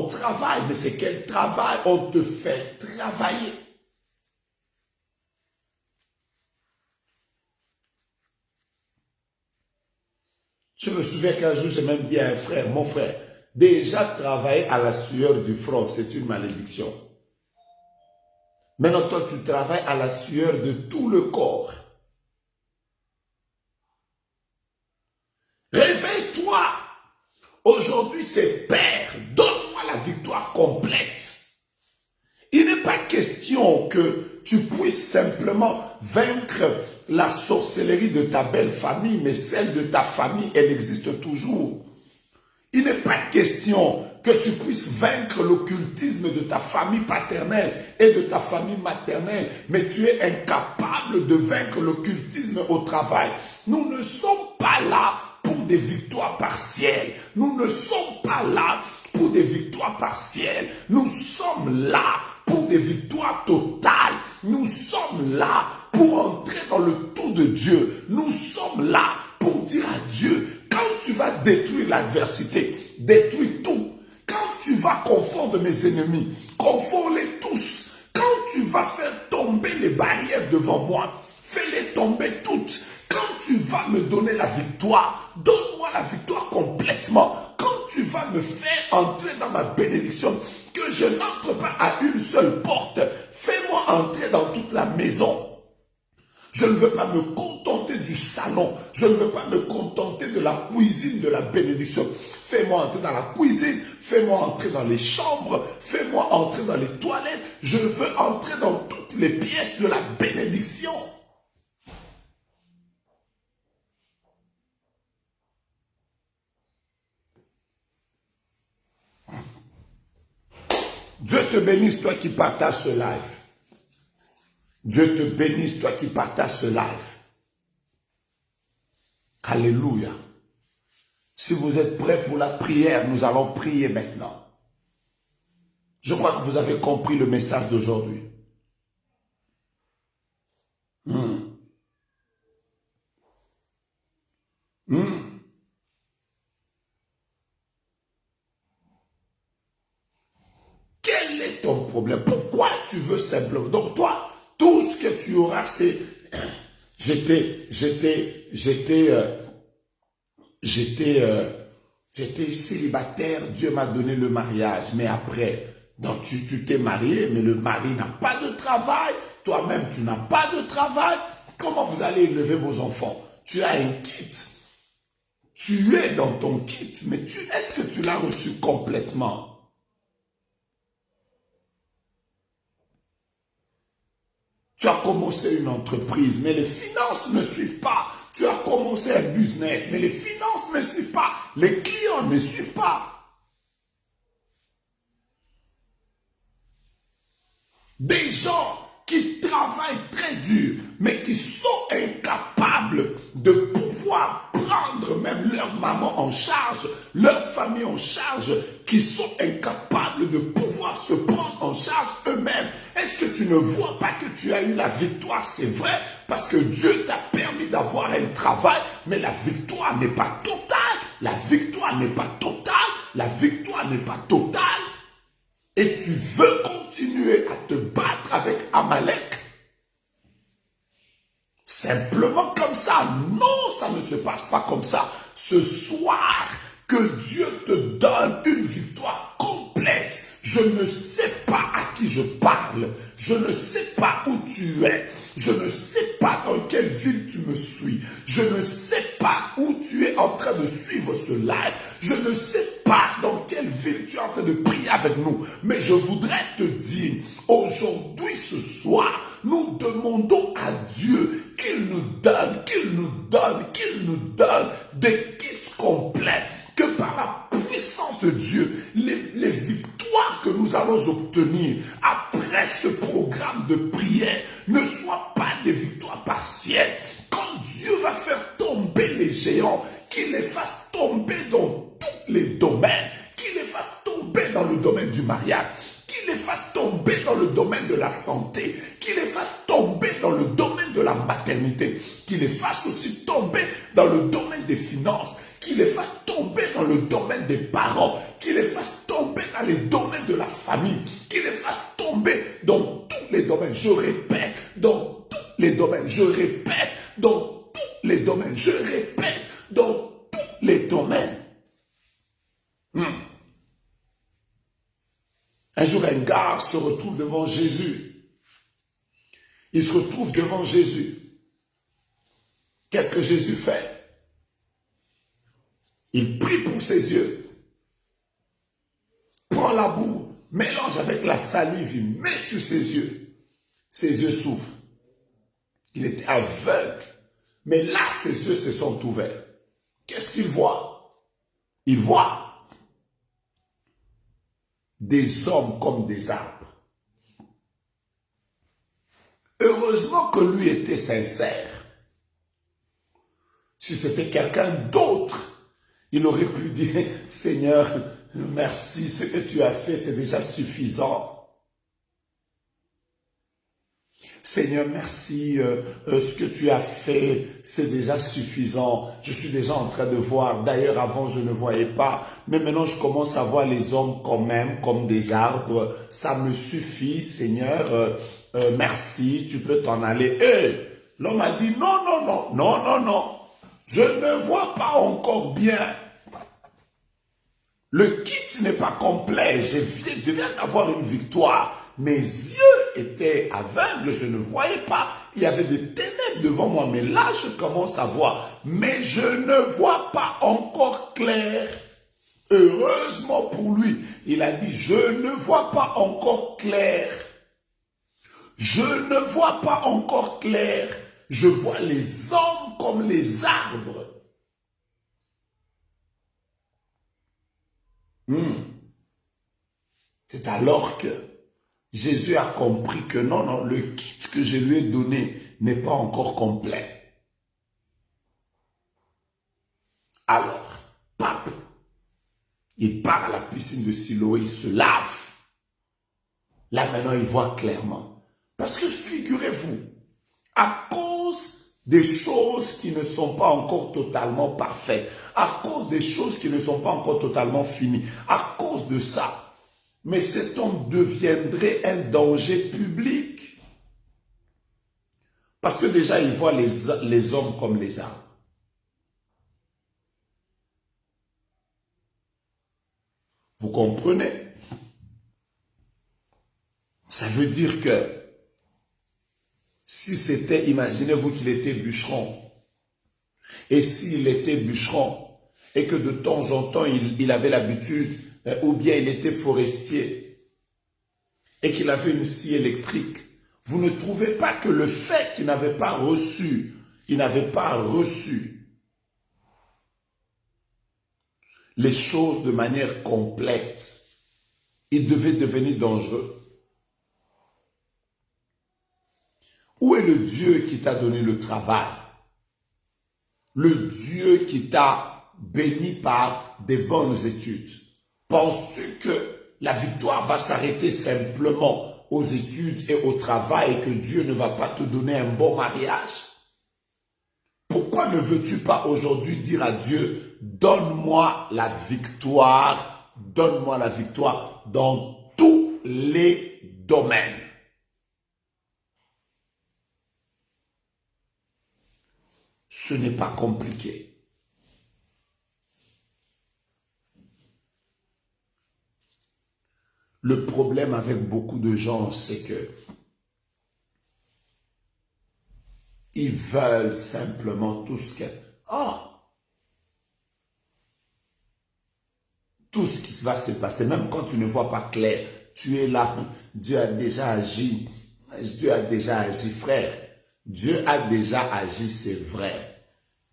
au travail. Mais c'est quel travail? On te fait travailler. Je me souviens qu'un jour, j'ai même dit à un frère, mon frère, déjà travailler à la sueur du front, c'est une malédiction. Maintenant, toi, tu travailles à la sueur de tout le corps. Réveille-toi. Aujourd'hui, c'est Père, donne-moi la victoire complète. Il n'est pas question que tu puisses simplement vaincre la sorcellerie de ta belle famille, mais celle de ta famille, elle existe toujours. Il n'est pas question que tu puisses vaincre l'occultisme de ta famille paternelle et de ta famille maternelle, mais tu es incapable de vaincre l'occultisme au travail. Nous ne sommes pas là pour des victoires partielles. Nous ne sommes pas là pour des victoires partielles. Nous sommes là pour des victoires totales. Nous sommes là pour entrer dans le tout de Dieu. Nous sommes là pour dire à Dieu, quand tu vas détruire l'adversité, détruis tout. Quand tu vas confondre mes ennemis, confonds-les tous. Quand tu vas faire tomber les barrières devant moi, fais-les tomber toutes. Quand tu vas me donner la victoire, donne-moi la victoire complètement. Quand tu vas me faire entrer dans ma bénédiction, que je n'entre pas à une seule porte, fais-moi entrer dans toute la maison. Je ne veux pas me contenter du salon. Je ne veux pas me contenter de la cuisine de la bénédiction. Fais-moi entrer dans la cuisine. Fais-moi entrer dans les chambres. Fais-moi entrer dans les toilettes. Je veux entrer dans toutes les pièces de la bénédiction. Dieu te bénisse, toi qui partages ce live. Dieu te bénisse, toi qui partages ce live. Alléluia. Si vous êtes prêts pour la prière, nous allons prier maintenant. Je crois que vous avez compris le message d'aujourd'hui. Quel est ton problème? Pourquoi tu veux simplement? Donc toi, tout ce que tu auras, c'est j'étais célibataire, Dieu m'a donné le mariage, mais après, Donc tu t'es marié, mais le mari n'a pas de travail, toi-même tu n'as pas de travail. Comment vous allez élever vos enfants? Tu as un kit. Tu es dans ton kit, mais est-ce que tu l'as reçu complètement? Tu as commencé une entreprise, mais les finances ne suivent pas. Tu as commencé un business, mais les finances ne suivent pas. Les clients ne suivent pas. Des gens qui travaillent très dur, mais qui sont incapables de pouvoir prendre même leur maman en charge, leur famille en charge, qui sont incapables de pouvoir se prendre en charge eux-mêmes. Est-ce que tu ne vois pas que tu as eu la victoire? C'est vrai, parce que Dieu t'a permis d'avoir un travail, mais la victoire n'est pas totale. La victoire n'est pas totale. La victoire n'est pas totale. Et tu veux continuer à te battre avec Amalek simplement comme ça? Non, ça ne se passe pas comme ça. Ce soir, que Dieu te donne une victoire complète. Je ne sais pas à qui je parle. Je ne sais pas où tu es. Je ne sais pas dans quelle ville tu me suis. Je ne sais pas où tu es en train de suivre ce live. Je ne sais pas dans quelle ville tu es en train de prier avec nous. Mais je voudrais te dire, aujourd'hui, ce soir, nous demandons à Dieu qu'il nous donne, des kits complets. Que par la puissance de Dieu, les victoires que nous allons obtenir après ce programme de prière ne soient pas des victoires partielles. Quand Dieu va faire tomber les géants, qu'il les fasse tomber dans tous les domaines, qu'il les fasse tomber dans le domaine du mariage, qu'il les fasse tomber dans le domaine de la santé, qu'il les fasse tomber dans le domaine de la maternité, qu'il les fasse aussi tomber dans le domaine des finances, qu'il les fasse tomber dans le domaine des parents, qu'il les fasse tomber dans les domaines de la famille, qu'il les fasse tomber dans tous les domaines. Je répète, dans tous les domaines. Je répète, dans tous les domaines. Je répète, dans tous les domaines. Un jour, un gars se retrouve devant Jésus. Il se retrouve devant Jésus. Qu'est-ce que Jésus fait? Il prie pour ses yeux. Prend la boue, mélange avec la salive, il met sur ses yeux. Ses yeux s'ouvrent. Il était aveugle. Mais là, ses yeux se sont ouverts. Qu'est-ce qu'il voit? Il voit des hommes comme des arbres. Heureusement que lui était sincère. Si c'était quelqu'un d'autre, il aurait pu dire, Seigneur, merci, ce que tu as fait, c'est déjà suffisant. Seigneur, merci, ce que tu as fait, c'est déjà suffisant. Je suis déjà en train de voir. D'ailleurs, avant, je ne voyais pas. Mais maintenant, je commence à voir les hommes quand même, comme des arbres. Ça me suffit, Seigneur. Merci, tu peux t'en aller. Et l'homme a dit, non, non, non, non, non, non. Je ne vois pas encore bien. Le kit n'est pas complet. Je viens d'avoir une victoire. Mes yeux étaient aveugles, je ne voyais pas. Il y avait des ténèbres devant moi. Mais là, je commence à voir. Mais je ne vois pas encore clair. Heureusement pour lui, il a dit, je ne vois pas encore clair. Je ne vois pas encore clair. Je vois les hommes comme les arbres. C'est alors que Jésus a compris que non, non, le kit que je lui ai donné n'est pas encore complet. Alors, pape, il part à la piscine de Siloé, il se lave. Là maintenant, il voit clairement. Parce que figurez-vous, à cause des choses qui ne sont pas encore totalement parfaites, à cause des choses qui ne sont pas encore totalement finies, à cause de ça, mais cet homme deviendrait un danger public. Parce que déjà, il voit les hommes comme les arbres. Vous comprenez? Ça veut dire que si c'était, imaginez-vous qu'il était bûcheron, et s'il était bûcheron, et que de temps en temps il avait l'habitude, ou bien il était forestier, et qu'il avait une scie électrique, vous ne trouvez pas que le fait qu'il n'avait pas reçu les choses de manière complète, il devait devenir dangereux? Où est le Dieu qui t'a donné le travail? Le Dieu qui t'a béni par des bonnes études? Penses-tu que la victoire va s'arrêter simplement aux études et au travail et que Dieu ne va pas te donner un bon mariage? Pourquoi ne veux-tu pas aujourd'hui dire à Dieu, donne-moi la victoire dans tous les domaines? Ce n'est pas compliqué. Le problème avec beaucoup de gens, c'est que ils veulent simplement tout ce qui va se passer, même quand tu ne vois pas clair, tu es là, Dieu a déjà agi, frère. Dieu a déjà agi, c'est vrai.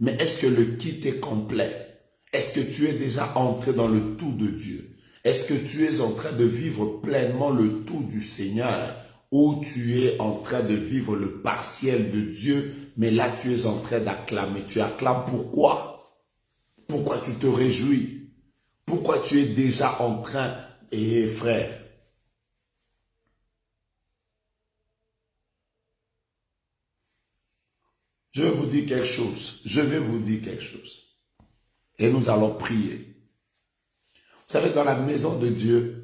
Mais est-ce que le kit est complet? Est-ce que tu es déjà entré dans le tout de Dieu? Est-ce que tu es en train de vivre pleinement le tout du Seigneur? Ou tu es en train de vivre le partiel de Dieu, mais là tu es en train d'acclamer. Tu acclames pourquoi? Pourquoi tu te réjouis? Pourquoi tu es déjà en train, frère, je vais vous dire quelque chose. Et nous allons prier. Vous savez, dans la maison de Dieu,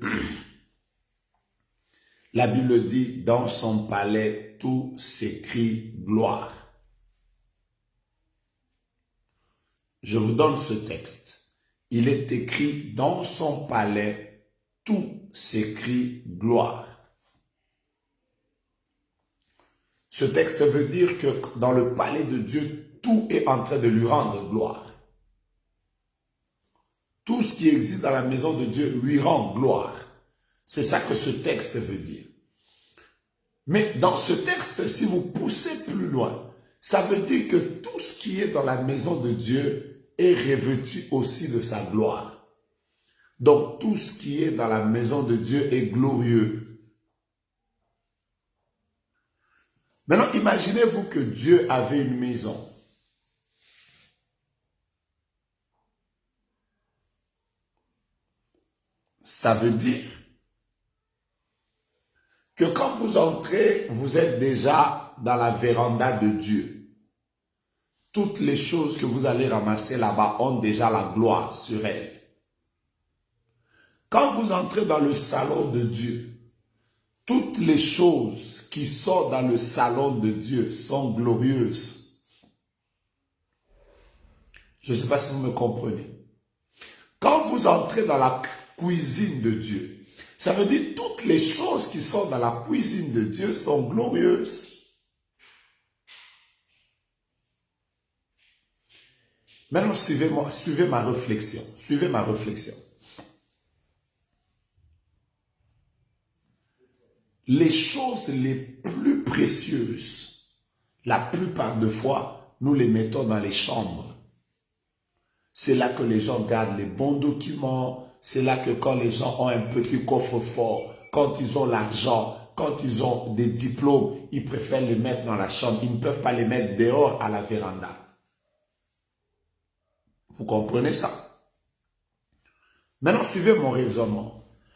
la Bible dit, dans son palais, tout s'écrit gloire. Je vous donne ce texte. Il est écrit, dans son palais, tout s'écrit gloire. Ce texte veut dire que dans le palais de Dieu, tout est en train de lui rendre gloire. Tout ce qui existe dans la maison de Dieu lui rend gloire. C'est ça que ce texte veut dire. Mais dans ce texte, si vous poussez plus loin, ça veut dire que tout ce qui est dans la maison de Dieu est revêtu aussi de sa gloire. Donc tout ce qui est dans la maison de Dieu est glorieux. Maintenant, imaginez-vous que Dieu avait une maison. Ça veut dire que quand vous entrez, vous êtes déjà dans la véranda de Dieu. Toutes les choses que vous allez ramasser là-bas ont déjà la gloire sur elles. Quand vous entrez dans le salon de Dieu, toutes les choses qui sont dans le salon de Dieu sont glorieuses. Je ne sais pas si vous me comprenez. Quand vous entrez dans la cuisine de Dieu, ça veut dire que toutes les choses qui sont dans la cuisine de Dieu sont glorieuses. Maintenant, suivez ma réflexion. Les choses les plus précieuses, la plupart des fois, nous les mettons dans les chambres. C'est là que les gens gardent les bons documents. C'est là que quand les gens ont un petit coffre-fort, quand ils ont l'argent, quand ils ont des diplômes, ils préfèrent les mettre dans la chambre. Ils ne peuvent pas les mettre dehors à la véranda. Vous comprenez ça? Maintenant, suivez mon raisonnement.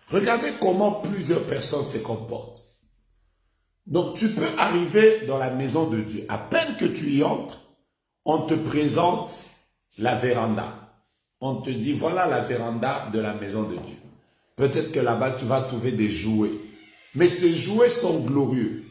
Regardez comment plusieurs personnes se comportent. Donc, tu peux arriver dans la maison de Dieu. À peine que tu y entres, on te présente la véranda. On te dit, voilà la véranda de la maison de Dieu. Peut-être que là-bas, tu vas trouver des jouets. Mais ces jouets sont glorieux.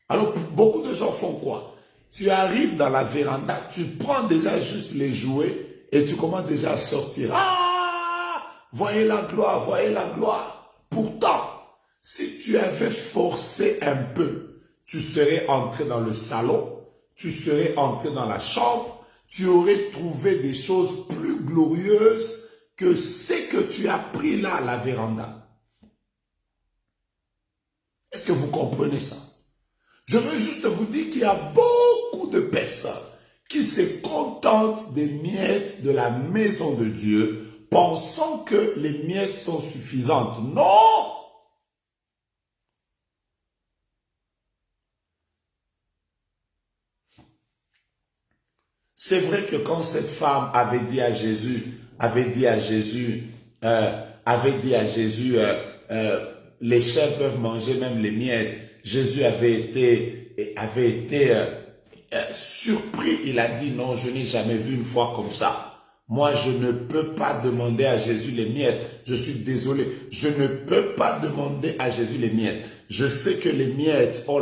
Alors, beaucoup de gens font quoi? Tu arrives dans la véranda, tu prends déjà juste les jouets et tu commences déjà à sortir. Ah! Voyez la gloire, voyez la gloire. Pourtant, Si tu avais forcé un peu, tu serais entré dans le salon, tu serais entré dans la chambre, tu aurais trouvé des choses plus glorieuses que ce que tu as pris là à la véranda. Est-ce que vous comprenez ça? Je veux juste vous dire qu'il y a beaucoup de personnes qui se contentent des miettes de la maison de Dieu, pensant que les miettes sont suffisantes. Non! C'est vrai que quand cette femme avait dit à Jésus, les chiens peuvent manger même les miettes. Jésus avait été surpris. Il a dit non, je n'ai jamais vu une foi comme ça. Moi, je ne peux pas demander à Jésus les miettes. Je suis désolé. Je ne peux pas demander à Jésus les miettes. Je sais que les miettes ont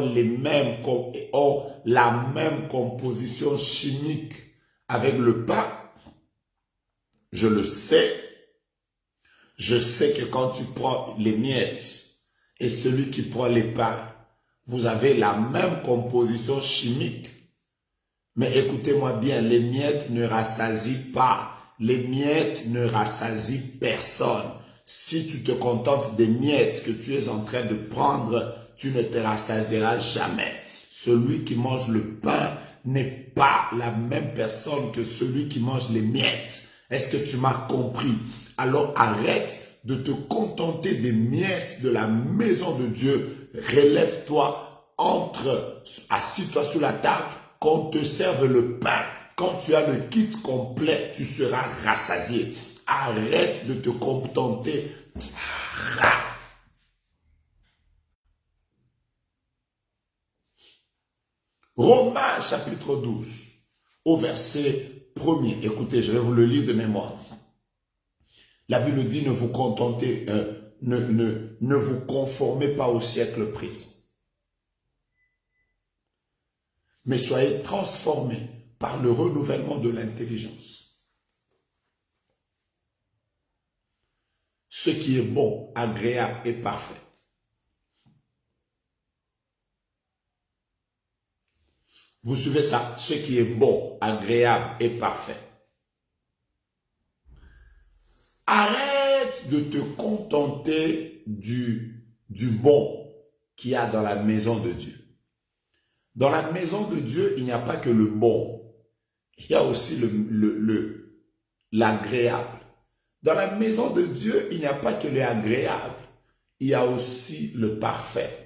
la même composition chimique avec le pain. Je le sais. Je sais que quand tu prends les miettes et celui qui prend les pains, vous avez la même composition chimique. Mais écoutez-moi bien, les miettes ne rassasient pas. Les miettes ne rassasient personne. Si tu te contentes des miettes que tu es en train de prendre, tu ne te rassasieras jamais. Celui qui mange le pain n'est pas la même personne que celui qui mange les miettes. Est-ce que tu m'as compris? Alors arrête de te contenter des miettes de la maison de Dieu. Relève-toi, assis-toi sur la table, qu'on te serve le pain. Quand tu as le kit complet, tu seras rassasié. Arrête de te contenter. Romains chapitre 12, au verset 1er. Écoutez, je vais vous le lire de mémoire. La Bible dit, ne vous contentez, ne vous conformez pas au siècle présent, mais soyez transformés par le renouvellement de l'intelligence. Ce qui est bon, agréable et parfait. Vous suivez ça? Ce qui est bon, agréable et parfait. Arrête de te contenter du bon qu'il y a dans la maison de Dieu. Dans la maison de Dieu, il n'y a pas que le bon. Il y a aussi l'agréable. Dans la maison de Dieu, il n'y a pas que l'agréable. Il y a aussi le parfait.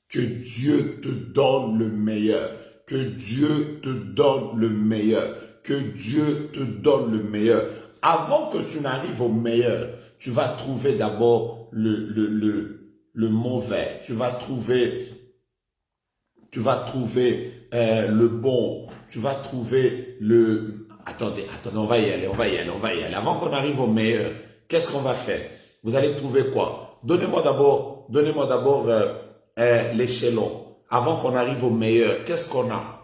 Que Dieu te donne le meilleur. Que Dieu te donne le meilleur. Que Dieu te donne le meilleur. Avant que tu n'arrives au meilleur, tu vas trouver d'abord le mauvais. Tu vas trouver le bon. Tu vas trouver le... Attendez, on va y aller. Avant qu'on arrive au meilleur, qu'est-ce qu'on va faire? Vous allez trouver quoi? Donnez-moi d'abord l'échelon. Avant qu'on arrive au meilleur, qu'est-ce qu'on a?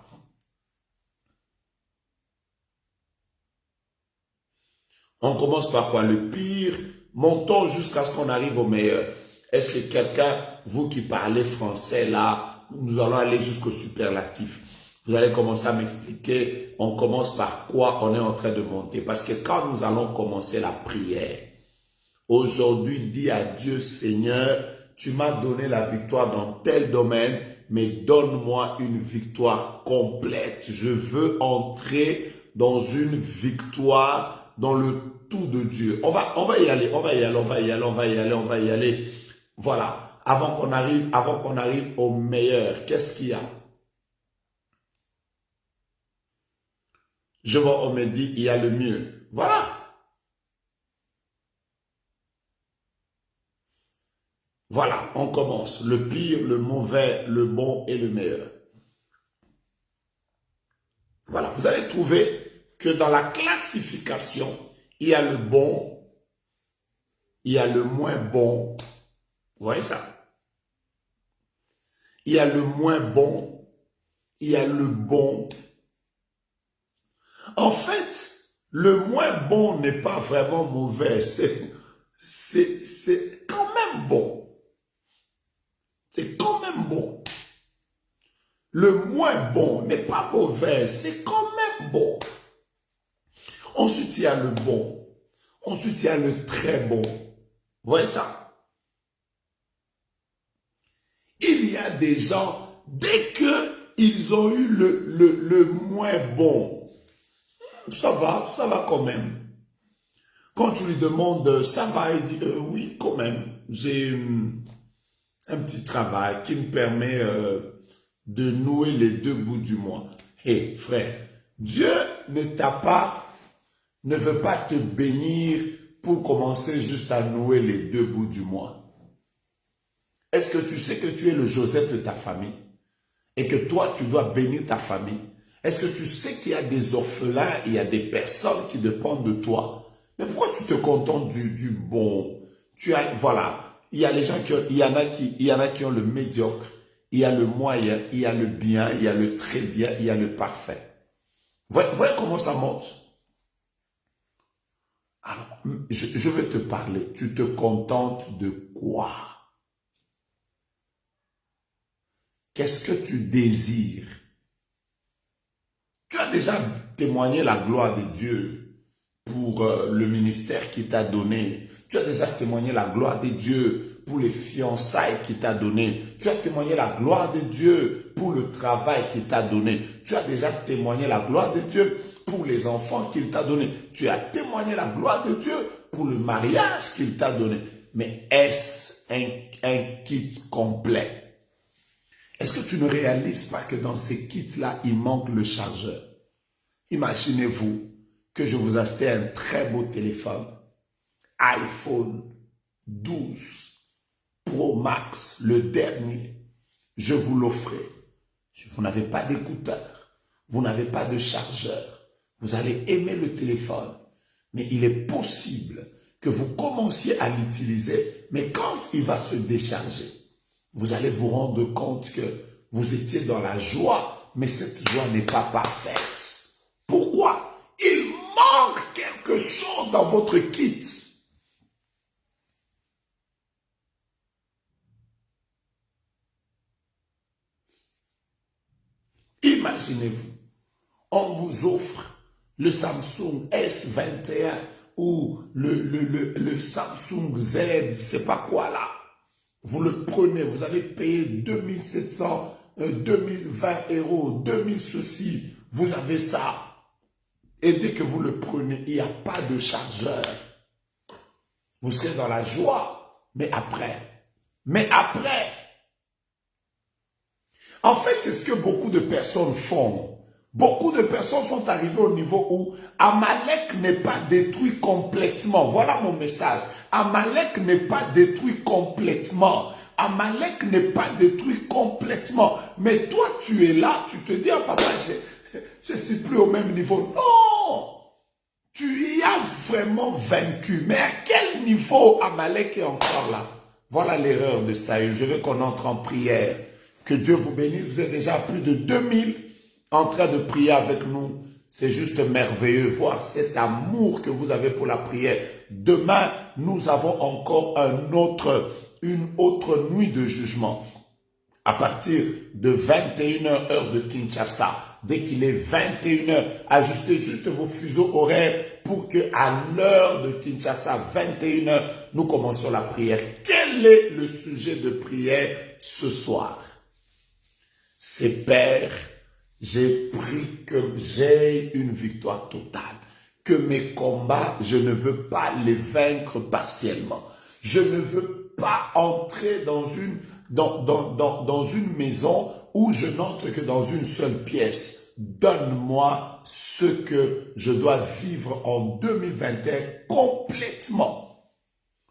On commence par quoi? Le pire, montons jusqu'à ce qu'on arrive au meilleur. Est-ce que quelqu'un, vous qui parlez français là, nous allons aller jusqu'au superlatif. Vous allez commencer à m'expliquer, on commence par quoi on est en train de monter. Parce que quand nous allons commencer la prière, aujourd'hui, dis à Dieu, Seigneur, tu m'as donné la victoire dans tel domaine, mais donne-moi une victoire complète. Je veux entrer dans une victoire, dans le tout de Dieu. On va y aller. Voilà. Avant qu'on arrive au meilleur, qu'est-ce qu'il y a? Je vois, on me dit, il y a le mieux. Voilà. Voilà, on commence. Le pire, le mauvais, le bon et le meilleur. Voilà, vous allez trouver que dans la classification, il y a le bon, il y a le moins bon. Vous voyez ça? Il y a le moins bon, il y a le bon. En fait, le moins bon n'est pas vraiment mauvais. C'est quand même bon. C'est quand même bon. Le moins bon n'est pas mauvais. C'est quand même bon. Ensuite, il y a le bon. Ensuite, il y a le très bon. Vous voyez ça? Il y a des gens, dès qu'ils ont eu le moins bon, ça va quand même. Quand tu lui demandes, ça va, il dit, oui, quand même. J'ai un petit travail qui me permet de nouer les deux bouts du mois. Hé, frère, Dieu ne veut pas te bénir pour commencer juste à nouer les deux bouts du mois. Est-ce que tu sais que tu es le Joseph de ta famille et que toi, tu dois bénir ta famille? Est-ce que tu sais qu'il y a des orphelins, il y a des personnes qui dépendent de toi? Mais pourquoi tu te contentes du bon? Voilà, il y a les gens il y en a qui ont le médiocre, il y a le moyen, il y a le bien, il y a le très bien, il y a le parfait. Voyez comment ça monte? Alors, je veux te parler. Tu te contentes de quoi? Qu'est-ce que tu désires? Tu as déjà témoigné la gloire de Dieu pour le ministère qu'il t'a donné. Tu as déjà témoigné la gloire de Dieu pour les fiançailles qu'il t'a donné. Tu as témoigné la gloire de Dieu pour le travail qu'il t'a donné. Tu as déjà témoigné la gloire de Dieu pour les enfants qu'il t'a donné. Tu as témoigné la gloire de Dieu pour le mariage qu'il t'a donné. Mais est-ce un kit complet? Est-ce que tu ne réalises pas que dans ces kits-là, il manque le chargeur? Imaginez-vous que je vous achetais un très beau téléphone, iPhone 12 Pro Max, le dernier. Je vous l'offrais. Vous n'avez pas d'écouteur, vous n'avez pas de chargeur. Vous allez aimer le téléphone, mais il est possible que vous commenciez à l'utiliser, mais quand il va se décharger, vous allez vous rendre compte que vous étiez dans la joie, mais cette joie n'est pas parfaite. Pourquoi? Il manque quelque chose dans votre kit. Imaginez-vous, on vous offre le Samsung S21 ou le Samsung Z, c'est pas quoi là. Vous le prenez, vous avez payé 2700, 2020 euros, 2000 ceci, vous avez ça. Et dès que vous le prenez, il n'y a pas de chargeur. Vous serez dans la joie, mais après. En fait, c'est ce que beaucoup de personnes font. Beaucoup de personnes sont arrivées au niveau où Amalek n'est pas détruit complètement. Voilà mon message. Amalek n'est pas détruit complètement. Amalek n'est pas détruit complètement. Mais toi, tu es là, tu te dis, ah papa, je ne suis plus au même niveau. Non! Tu y as vraiment vaincu. Mais à quel niveau Amalek est encore là? Voilà l'erreur de Saül. Je veux qu'on entre en prière. Que Dieu vous bénisse. Vous êtes déjà plus de 2000 en train de prier avec nous. C'est juste merveilleux. Voir cet amour que vous avez pour la prière. Demain, nous avons encore une autre nuit de jugement. À partir de 21h heure de Kinshasa. Dès qu'il est 21h, ajustez juste vos fuseaux horaires pour que à l'heure de Kinshasa, 21h, nous commençons la prière. Quel est le sujet de prière ce soir? C'est Père, j'ai pris que j'ai une victoire totale. Que mes combats, je ne veux pas les vaincre partiellement. Je ne veux pas entrer dans une maison où je n'entre que dans une seule pièce. Donne-moi ce que je dois vivre en 2021 complètement.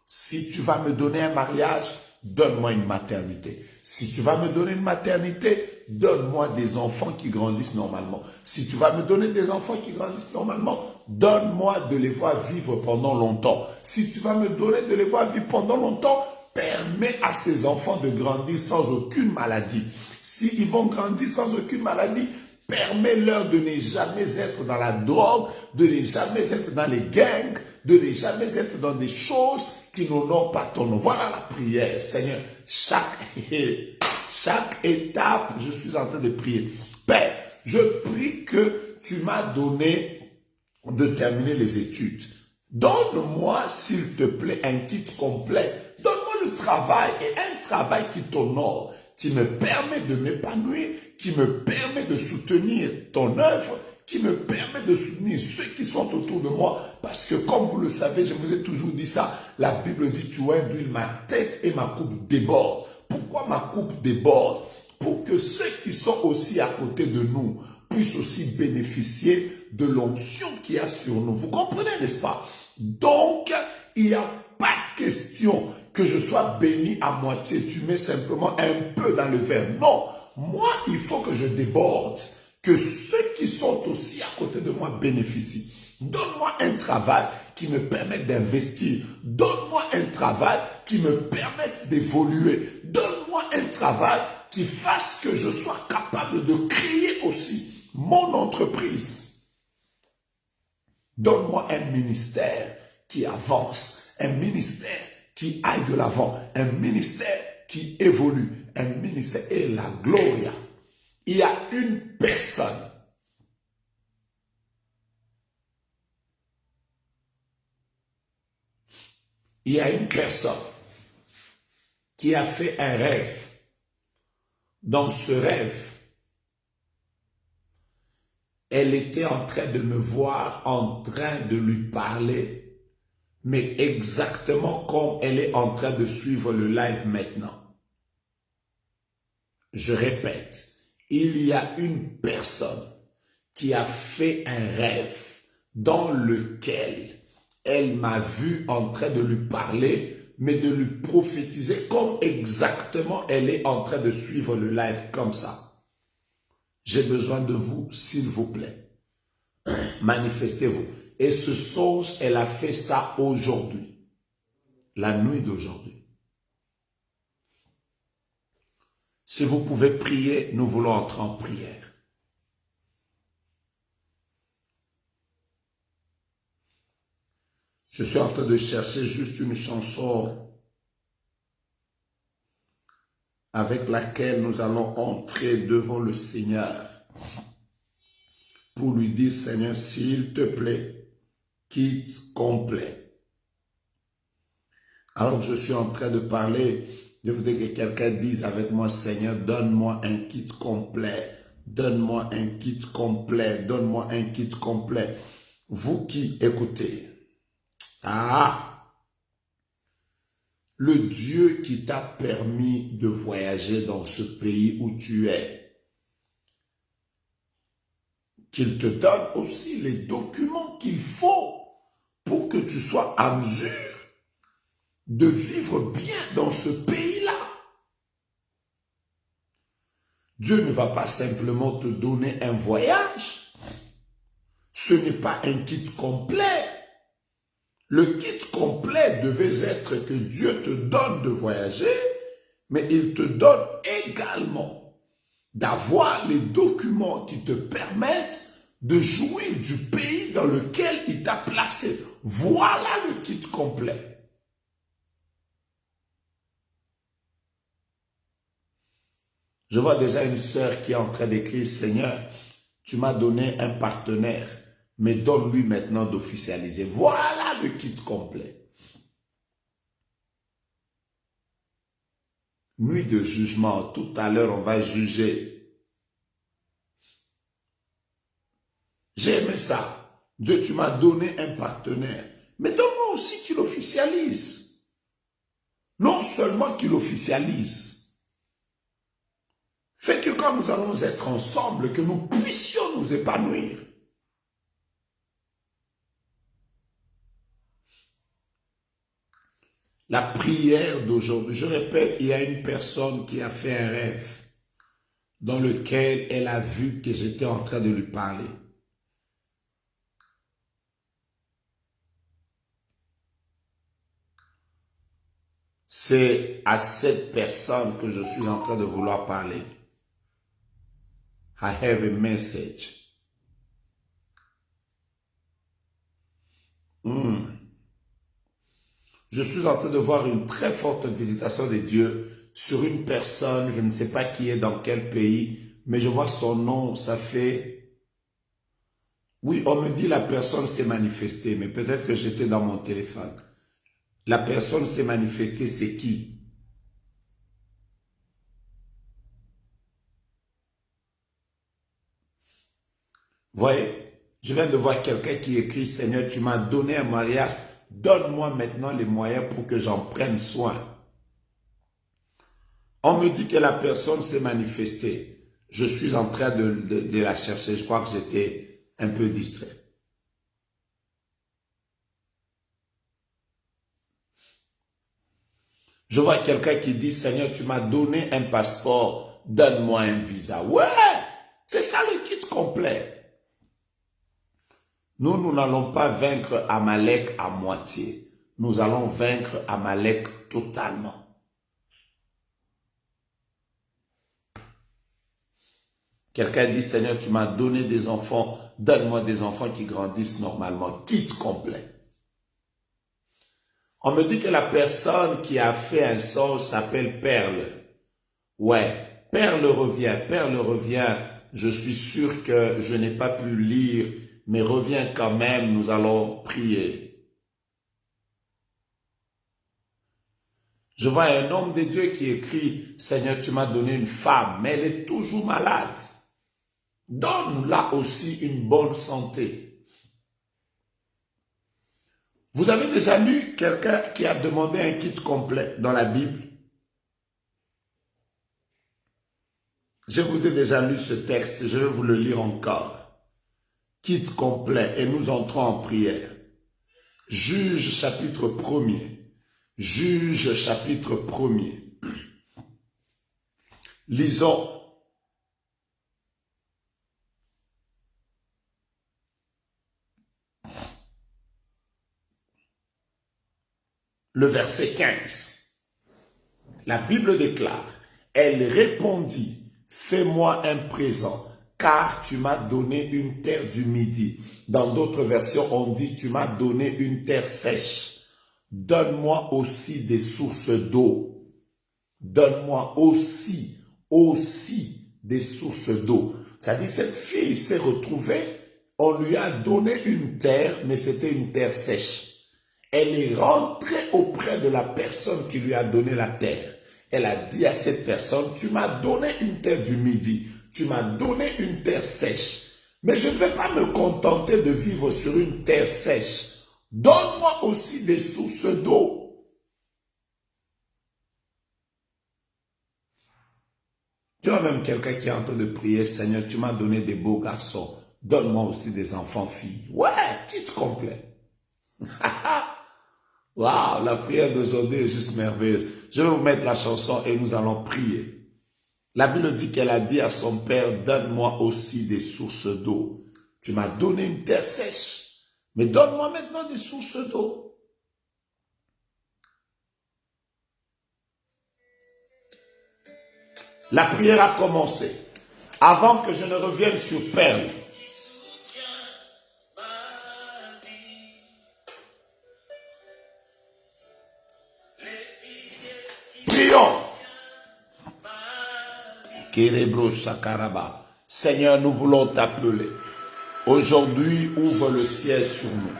Si tu vas me donner un mariage, donne-moi une maternité. Si tu vas me donner une maternité, donne-moi des enfants qui grandissent normalement. Si tu vas me donner des enfants qui grandissent normalement, donne-moi de les voir vivre pendant longtemps. Si tu vas me donner de les voir vivre pendant longtemps, permets à ces enfants de grandir sans aucune maladie. S'ils vont grandir sans aucune maladie, Permets-leur de ne jamais être dans la drogue, de ne jamais être dans les gangs, de ne jamais être dans des choses qui n'honorent pas ton nom. Voilà la prière, Seigneur. Chaque étape, je suis en train de prier. Père, je prie que tu m'as donné de terminer les études. Donne-moi, s'il te plaît, un kit complet. Donne-moi le travail et un travail qui t'honore, qui me permet de m'épanouir, qui me permet de soutenir ton œuvre, qui me permet de soutenir ceux qui sont autour de moi. Parce que comme vous le savez, je vous ai toujours dit ça, la Bible dit, tu induis ma tête et ma coupe déborde. Pourquoi ma coupe déborde? Pour que ceux qui sont aussi à côté de nous puissent aussi bénéficier de l'onction qu'il y a sur nous. Vous comprenez, n'est-ce pas? Donc, il n'y a pas question que je sois béni à moitié. Tu mets simplement un peu dans le verre. Non, moi, il faut que je déborde, que ceux qui sont aussi à côté de moi bénéficient. Donne-moi un travail qui me permette d'investir. Donne-moi un travail qui me permette d'évoluer. Donne-moi un travail qui fasse que je sois capable de créer aussi mon entreprise. Donne-moi un ministère qui avance, un ministère qui aille de l'avant, un ministère qui évolue, un ministère et la gloria. Il y a une personne qui a fait un rêve. Dans ce rêve, elle était en train de me voir, en train de lui parler, mais exactement comme elle est en train de suivre le live maintenant. Je répète, il y a une personne qui a fait un rêve dans lequel elle m'a vu en train de lui parler, mais de lui prophétiser comme exactement elle est en train de suivre le live comme ça. J'ai besoin de vous, s'il vous plaît. Manifestez-vous. Et ce songe, elle a fait ça aujourd'hui. La nuit d'aujourd'hui. Si vous pouvez prier, nous voulons entrer en prière. Je suis en train de chercher juste une chanson avec laquelle nous allons entrer devant le Seigneur pour lui dire, Seigneur, s'il te plaît, quitte complet. Alors que je suis en train de parler, je voudrais que quelqu'un dise avec moi, Seigneur, donne-moi un kit complet. Donne-moi un kit complet. Donne-moi un kit complet. Vous qui écoutez, le Dieu qui t'a permis de voyager dans ce pays où tu es, qu'il te donne aussi les documents qu'il faut pour que tu sois en mesure de vivre bien dans ce pays-là. Dieu ne va pas simplement te donner un voyage. Ce n'est pas un kit complet. Le kit complet devait être que Dieu te donne de voyager, mais il te donne également d'avoir les documents qui te permettent de jouir du pays dans lequel il t'a placé. Voilà le kit complet. Je vois déjà une sœur qui est en train d'écrire, Seigneur, tu m'as donné un partenaire, mais donne-lui maintenant d'officialiser. Voilà le kit complet. Nuit de jugement, tout à l'heure on va juger. J'ai aimé ça. Dieu, tu m'as donné un partenaire, mais donne-moi aussi qu'il officialise. Non seulement qu'il officialise. Fait que quand nous allons être ensemble, que nous puissions nous épanouir. La prière d'aujourd'hui, je répète, il y a une personne qui a fait un rêve dans lequel elle a vu que j'étais en train de lui parler. C'est à cette personne que je suis en train de vouloir parler. I have a message. Je suis en train de voir une très forte visitation de Dieu sur une personne, je ne sais pas qui est dans quel pays, mais je vois son nom, ça fait... Oui, on me dit la personne s'est manifestée, mais peut-être que j'étais dans mon téléphone. La personne s'est manifestée, c'est qui? Voyez, je viens de voir quelqu'un qui écrit, Seigneur, tu m'as donné un mariage, donne-moi maintenant les moyens pour que j'en prenne soin. On me dit que la personne s'est manifestée. Je suis en train de la chercher, je crois que j'étais un peu distrait. Je vois quelqu'un qui dit, Seigneur, tu m'as donné un passeport, donne-moi un visa. Ouais, c'est ça le kit complet. Nous n'allons pas vaincre Amalek à moitié. Nous allons vaincre Amalek totalement. Quelqu'un dit, Seigneur, tu m'as donné des enfants, donne-moi des enfants qui grandissent normalement. Kit complet. On me dit que la personne qui a fait un sort s'appelle Perle. Ouais, Perle revient. Je suis sûr que je n'ai pas pu lire, mais reviens quand même, nous allons prier. Je vois un homme de Dieu qui écrit, Seigneur, tu m'as donné une femme, mais elle est toujours malade. Donne-la aussi une bonne santé. Vous avez déjà lu quelqu'un qui a demandé un kit complet dans la Bible? Je vous ai déjà lu ce texte, je vais vous le lire encore. Kit complet et nous entrons en prière. Juge chapitre 1er. Juge chapitre 1er. Lisons. Le verset 15. La Bible déclare, elle répondit, fais-moi un présent, car tu m'as donné une terre du Midi. Dans d'autres versions, on dit, tu m'as donné une terre sèche. Donne-moi aussi des sources d'eau. Donne-moi aussi des sources d'eau. C'est-à-dire, cette fille s'est retrouvée, on lui a donné une terre, mais c'était une terre sèche. Elle est rentrée auprès de la personne qui lui a donné la terre. Elle a dit à cette personne, tu m'as donné une terre du Midi, tu m'as donné une terre sèche, mais je ne vais pas me contenter de vivre sur une terre sèche. Donne-moi aussi des sources d'eau. Tu as même quelqu'un qui est en train de prier, Seigneur, tu m'as donné des beaux garçons, donne-moi aussi des enfants filles. Ouais, kit complet. Waouh, la prière d'aujourd'hui est juste merveilleuse. Je vais vous mettre la chanson et nous allons prier. La Bible dit qu'elle a dit à son père, donne-moi aussi des sources d'eau. Tu m'as donné une terre sèche, mais donne-moi maintenant des sources d'eau. La prière a commencé. Avant que je ne revienne sur Perle, Seigneur, nous voulons t'appeler. Aujourd'hui, ouvre le ciel sur nous.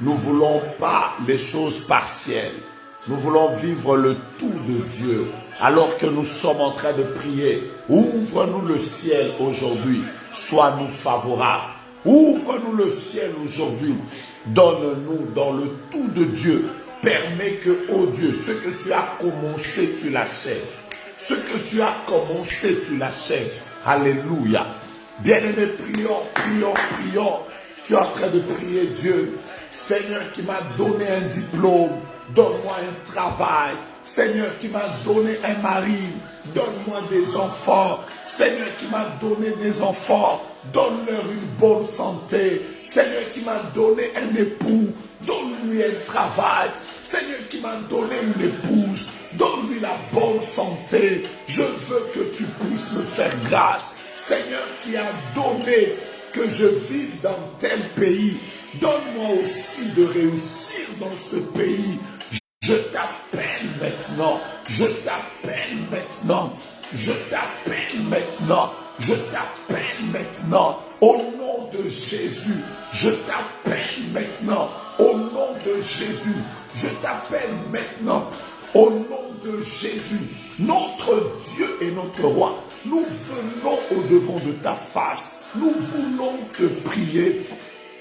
Nous ne voulons pas les choses partielles. Nous voulons vivre le tout de Dieu. Alors que nous sommes en train de prier, ouvre-nous le ciel aujourd'hui. Sois-nous favorables. Ouvre-nous le ciel aujourd'hui. Donne-nous dans le tout de Dieu. Permets que, oh Dieu, ce que tu as commencé, tu l'achèves. Ce que tu as commencé, tu l'achèves. Alléluia. Bien-aimé, prions. Tu es en train de prier Dieu. Seigneur qui m'a donné un diplôme, donne-moi un travail. Seigneur qui m'a donné un mari, donne-moi des enfants. Seigneur qui m'a donné des enfants, donne-leur une bonne santé. Seigneur qui m'a donné un époux, donne-lui un travail. Seigneur qui m'a donné une épouse, donne-lui la bonne santé. Je veux que tu puisses me faire grâce. Seigneur qui a donné que je vive dans tel pays, donne-moi aussi de réussir dans ce pays. Je t'appelle maintenant, je t'appelle maintenant, je t'appelle maintenant, je t'appelle maintenant, au nom de Jésus, je t'appelle maintenant, au nom de Jésus, je t'appelle maintenant, au nom de Jésus, notre Dieu et notre Roi, nous venons au-devant de ta face, nous voulons te prier.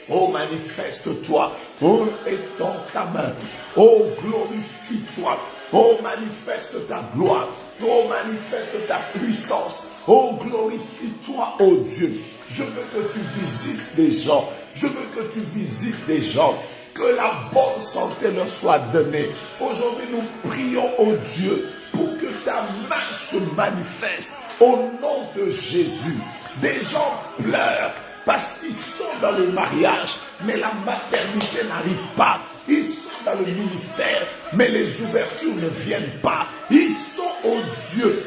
Oh, manifeste-toi, oh, étends ta main, oh, glorifie-toi, oh, manifeste ta gloire, oh, manifeste ta puissance, oh, glorifie-toi, oh Dieu. Je veux que tu visites des gens, je veux que tu visites des gens, que la bonne santé leur soit donnée. Aujourd'hui, nous prions, oh Dieu, pour que ta main se manifeste au nom de Jésus. Des gens pleurent parce qu'ils sont dans le mariage, mais la maternité n'arrive pas. Ils sont dans le ministère, mais les ouvertures ne viennent pas. Ils sont, oh Dieu,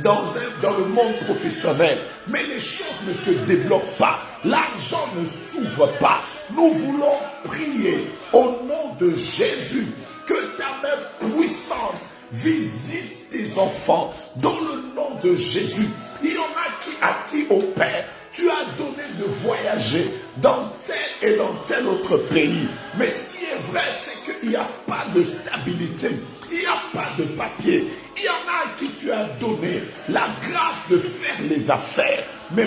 dans le monde professionnel, mais les choses ne se débloquent pas. L'argent ne s'ouvre pas. Nous voulons prier au nom de Jésus que ta main puissante visite tes enfants dans le nom de Jésus. Il y en a à qui, au Père, tu as donné de voyager dans tel et dans tel autre pays. Mais ce qui est vrai, c'est qu'il n'y a pas de stabilité. Il n'y a pas de papier. Il y en a à qui tu as donné la grâce de faire les affaires. Mais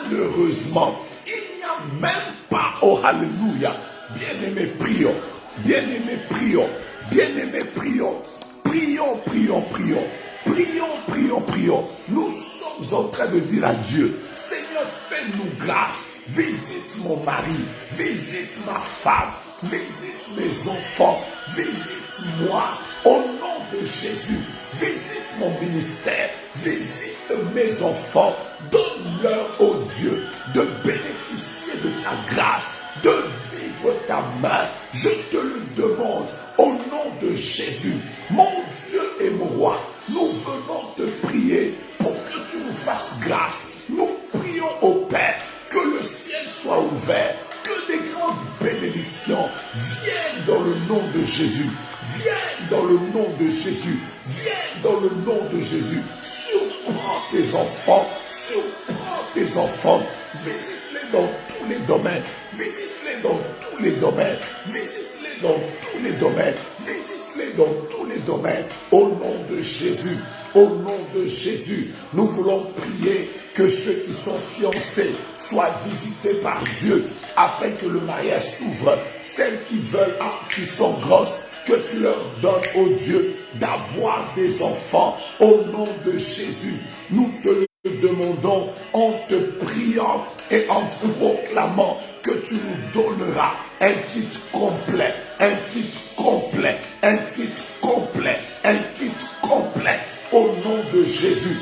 malheureusement, il n'y a même pas, oh alléluia, bien-aimés, prions. Bien-aimés, prions. Bien-aimés, prions. Prions, prions, prions. Prions, prions, prions. Nous sommes en train de dire à Dieu, Seigneur, fais-nous grâce. Visite mon mari, visite ma femme, visite mes enfants, visite-moi au nom de Jésus. Visite mon ministère, visite mes enfants. Donne-leur, oh Dieu, de bénéficier de ta grâce, de vivre ta main. Je te le demande au nom de Jésus. Mon Dieu et mon Roi, nous venons te prier pour que tu nous fasses grâce. Nous prions au Père que le ciel soit ouvert, que des grandes bénédictions viennent dans le nom de Jésus. Viens dans le nom de Jésus. Viens dans le nom de Jésus. Surprends tes enfants. Surprends tes enfants. Visite-les dans tous les domaines. Visite-les dans tous les domaines. Visite-les dans tous les domaines. Visite-les dans tous les domaines. Au nom de Jésus. Au nom de Jésus. Nous voulons prier que ceux qui sont fiancés soient visités par Dieu afin que le mariage s'ouvre. Celles qui veulent, qui sont grosses, que tu leur donnes, oh Dieu, d'avoir des enfants au nom de Jésus. Nous te le demandons en te priant et en proclamant que tu nous donneras un kit complet, un kit complet, un kit complet, un kit complet au nom de Jésus.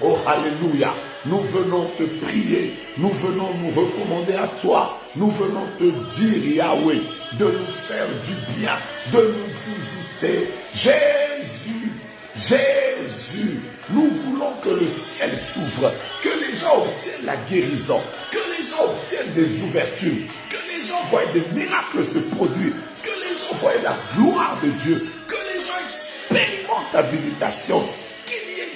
Oh, alléluia. Nous venons te prier, nous venons nous recommander à toi, nous venons te dire, Yahweh, de nous faire du bien, de nous visiter. Jésus, Jésus, nous voulons que le ciel s'ouvre, que les gens obtiennent la guérison, que les gens obtiennent des ouvertures, que les gens voient des miracles se produire, que les gens voient la gloire de Dieu, que les gens expérimentent ta visitation.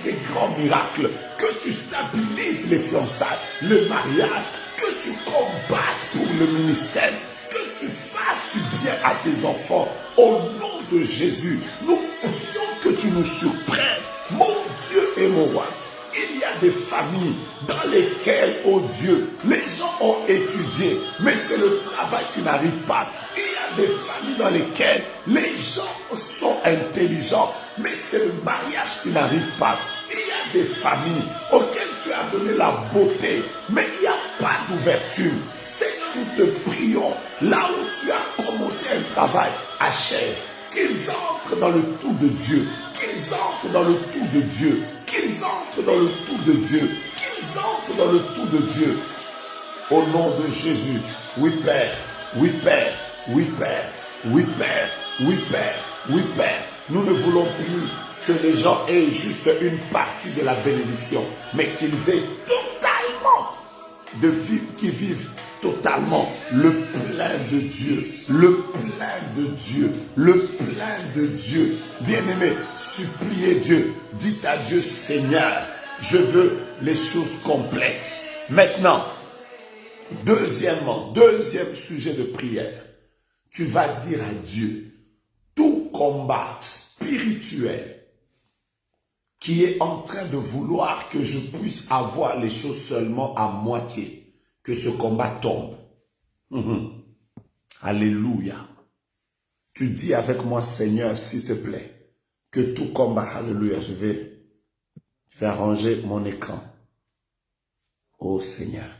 Des grands miracles, que tu stabilises les fiançailles, le mariage, que tu combattes pour le ministère, que tu fasses du bien à tes enfants. Au nom de Jésus, nous prions que tu nous surprennes, mon Dieu et mon Roi. Il y a des familles dans lesquelles, oh Dieu, les gens ont étudié, mais c'est le travail qui n'arrive pas. Il y a des familles dans lesquelles les gens sont intelligents, mais c'est le mariage qui n'arrive pas. Il y a des familles auxquelles tu as donné la beauté, mais il n'y a pas d'ouverture. Seigneur, nous te prions, là où tu as commencé un travail, achève. Qu'ils entrent dans le tout de Dieu, qu'ils entrent dans le tout de Dieu, qu'ils entrent dans le tout de Dieu, qu'ils entrent dans le tout de Dieu. Au nom de Jésus, oui Père, oui Père, oui Père, oui Père, oui Père, oui Père. Nous ne voulons plus que les gens aient juste une partie de la bénédiction, mais qu'ils aient totalement qui vivent totalement le plein de Dieu, le plein de Dieu, le plein de Dieu. Bien-aimé, suppliez Dieu, dites à Dieu, Seigneur, je veux les choses complètes. Maintenant, deuxième sujet de prière, tu vas dire à Dieu, tout combat spirituel qui est en train de vouloir que je puisse avoir les choses seulement à moitié, que ce combat tombe. Alléluia. Tu dis avec moi, Seigneur, s'il te plaît, que tout combat, alléluia, je vais arranger mon écran. Oh Seigneur,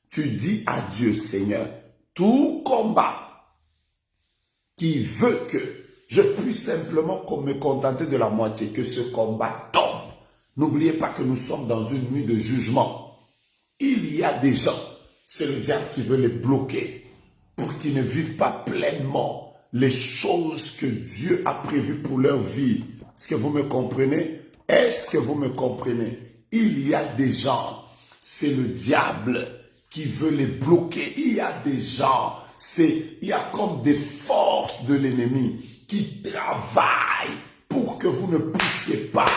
tu dis à Dieu, Seigneur, tout combat qui veut que je puisse simplement me contenter de la moitié, que ce combat tombe. N'oubliez pas que nous sommes dans une nuit de jugement. Il y a des gens, c'est le diable qui veut les bloquer pour qu'ils ne vivent pas pleinement les choses que Dieu a prévues pour leur vie. Est-ce que vous me comprenez? Est-ce que vous me comprenez? Il y a des gens, c'est le diable qui veut les bloquer. Il y a des gens, il y a comme des forces de l'ennemi qui travaillent pour que vous ne puissiez pas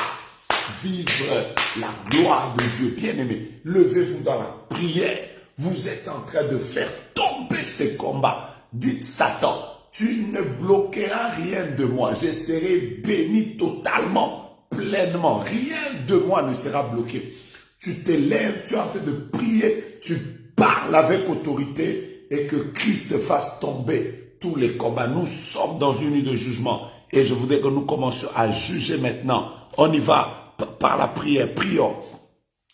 vivre la gloire de Dieu. Bien-aimé, levez-vous dans la prière. Vous êtes en train de faire tomber ces combats. Dites Satan, tu ne bloqueras rien de moi. Je serai béni totalement, pleinement. Rien de moi ne sera bloqué. Tu t'élèves, tu es en train de prier, tu parles avec autorité et que Christ fasse tomber tous les combats. Nous sommes dans une nuit de jugement et je voudrais que nous commencions à juger maintenant. On y va par la prière. Prions.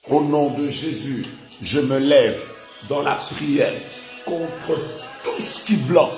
Au nom de Jésus, je me lève dans la prière contre tout ce qui bloque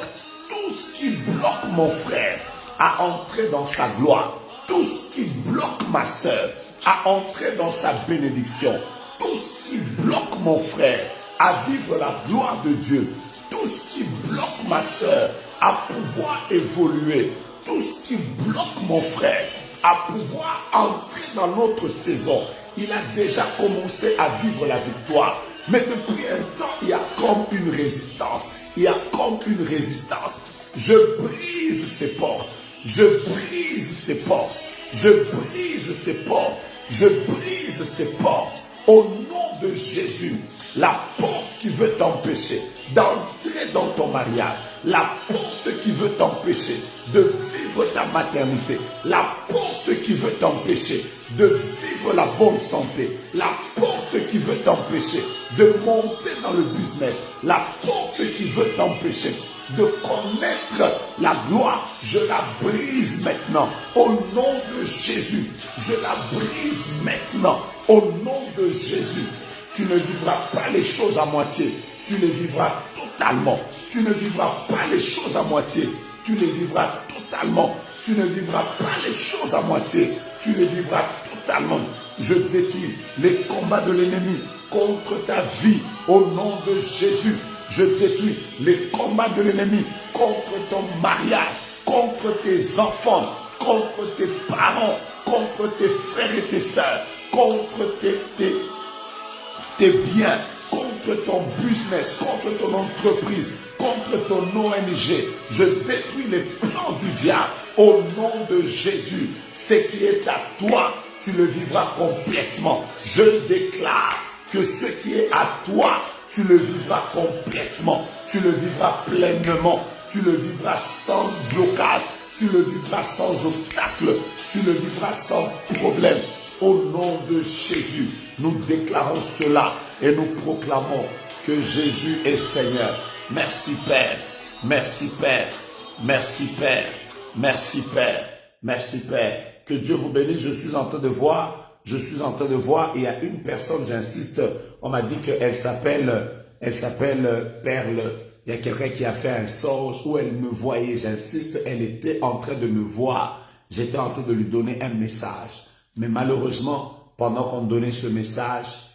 mon frère à entrer dans sa gloire, tout ce qui bloque ma soeur à entrer dans sa bénédiction, tout ce qui bloque mon frère à vivre la gloire de Dieu, tout ce qui bloque ma soeur à pouvoir évoluer, tout ce qui bloque mon frère à pouvoir entrer dans notre saison. Il a déjà commencé à vivre la victoire. Mais depuis un temps, il y a comme une résistance. Il y a comme une résistance. Je brise ces portes. Je brise ces portes. Je brise ces portes. Je brise ces portes. Au nom de Jésus, la porte qui veut t'empêcher d'entrer dans ton mariage, la porte qui veut t'empêcher de vivre ta maternité, la porte qui veut t'empêcher de vivre la bonne santé, la porte qui veut t'empêcher de monter dans le business, la porte qui veut t'empêcher de connaître la gloire, je la brise maintenant au nom de Jésus. Je la brise maintenant au nom de Jésus. Tu ne vivras pas les choses à moitié, tu les vivras totalement. Tu ne vivras pas les choses à moitié, tu les vivras totalement. Tu ne vivras pas les choses à moitié, tu les vivras totalement. Je détruis les combats de l'ennemi contre ta vie au nom de Jésus. Je détruis les combats de l'ennemi contre ton mariage, contre tes enfants, contre tes parents, contre tes frères et tes sœurs, contre tes biens, contre ton business, contre ton entreprise, contre ton ONG. Je détruis les plans du diable au nom de Jésus. Ce qui est à toi, tu le vivras complètement. Je déclare que ce qui est à toi, tu le vivras complètement, tu le vivras pleinement, tu le vivras sans blocage, tu le vivras sans obstacle, tu le vivras sans problème. Au nom de Jésus, nous déclarons cela et nous proclamons que Jésus est Seigneur. Merci Père, merci Père, merci Père, merci Père, merci Père. Que Dieu vous bénisse. Je suis en train de voir, il y a une personne, j'insiste, on m'a dit qu'elle s'appelle Perle. Il y a quelqu'un qui a fait un songe où elle me voyait, j'insiste, elle était en train de me voir. J'étais en train de lui donner un message. Mais malheureusement, pendant qu'on donnait ce message,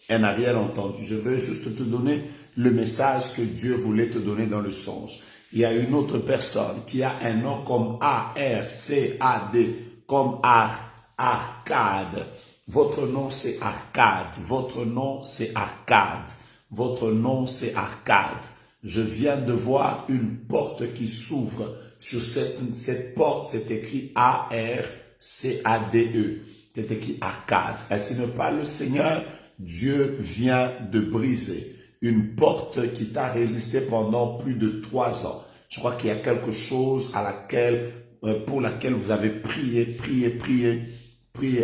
elle n'a rien entendu. Je veux juste te donner le message que Dieu voulait te donner dans le songe. Il y a une autre personne qui a un nom comme A-R-C-A-D, comme Arcade. Votre nom c'est Arcade. Votre nom c'est Arcade. Votre nom, c'est Arcade. Je viens de voir une porte qui s'ouvre. Sur cette porte, c'est écrit A-R-C-A-D-E. C'est écrit Arcade. Ainsi me parle le Seigneur. Dieu vient de briser une porte qui t'a résisté pendant plus de 3 ans. Je crois qu'il y a quelque chose pour laquelle vous avez prié.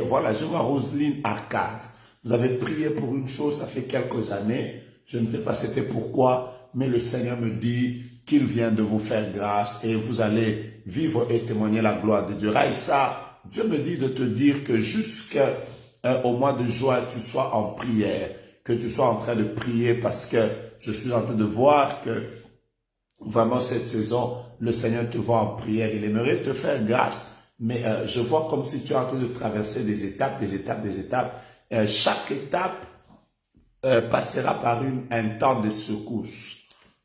Voilà, je vois Roselyne Arcade. Vous avez prié pour une chose, ça fait quelques années. Je ne sais pas c'était pourquoi, mais le Seigneur me dit qu'il vient de vous faire grâce et vous allez vivre et témoigner la gloire de Dieu. Raïssa, Dieu me dit de te dire que jusqu'au mois de juin, tu sois en prière, que tu sois en train de prier parce que je suis en train de voir que vraiment cette saison, le Seigneur te voit en prière. Il aimerait te faire grâce, mais je vois comme si tu es en train de traverser des étapes. Chaque étape passera par un temps de secousse.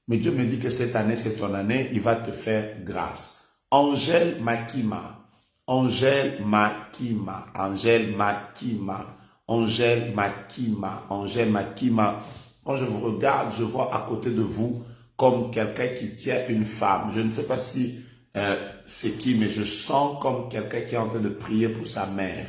Mais Dieu me dit que cette année, c'est ton année, il va te faire grâce. Angèle Makima. Quand je vous regarde, je vois à côté de vous comme quelqu'un qui tient une femme. Je ne sais pas si c'est qui, mais je sens comme quelqu'un qui est en train de prier pour sa mère.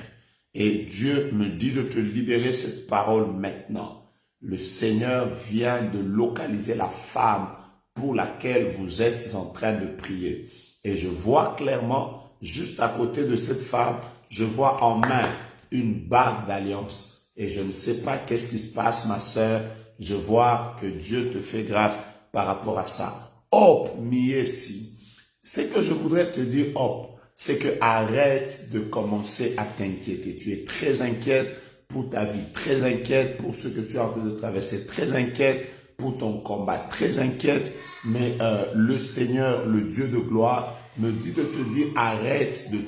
Et Dieu me dit de te libérer cette parole maintenant. Le Seigneur vient de localiser la femme pour laquelle vous êtes en train de prier. Et je vois clairement, juste à côté de cette femme, je vois en main une bague d'alliance. Et je ne sais pas qu'est-ce qui se passe, ma sœur. Je vois que Dieu te fait grâce par rapport à ça. Hop, miesi. Ce que je voudrais te dire, hop, c'est que arrête de commencer à t'inquiéter. Tu es très inquiète pour ta vie, très inquiète pour ce que tu es en train de traverser, très inquiète pour ton combat, très inquiète, mais le Seigneur, le Dieu de gloire, me dit de te dire arrête de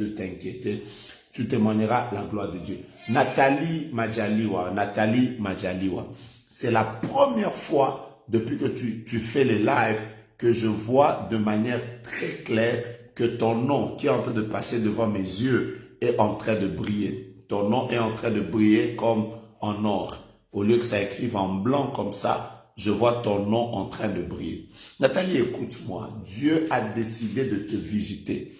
t'inquiéter, tu témoigneras la gloire de Dieu. Nathalie Majaliwa, c'est la première fois depuis que tu fais les lives que je vois de manière très claire que ton nom qui est en train de passer devant mes yeux est en train de briller. Ton nom est en train de briller comme en or. Au lieu que ça écrive en blanc comme ça, je vois ton nom en train de briller. Nathalie, écoute-moi. Dieu a décidé de te visiter.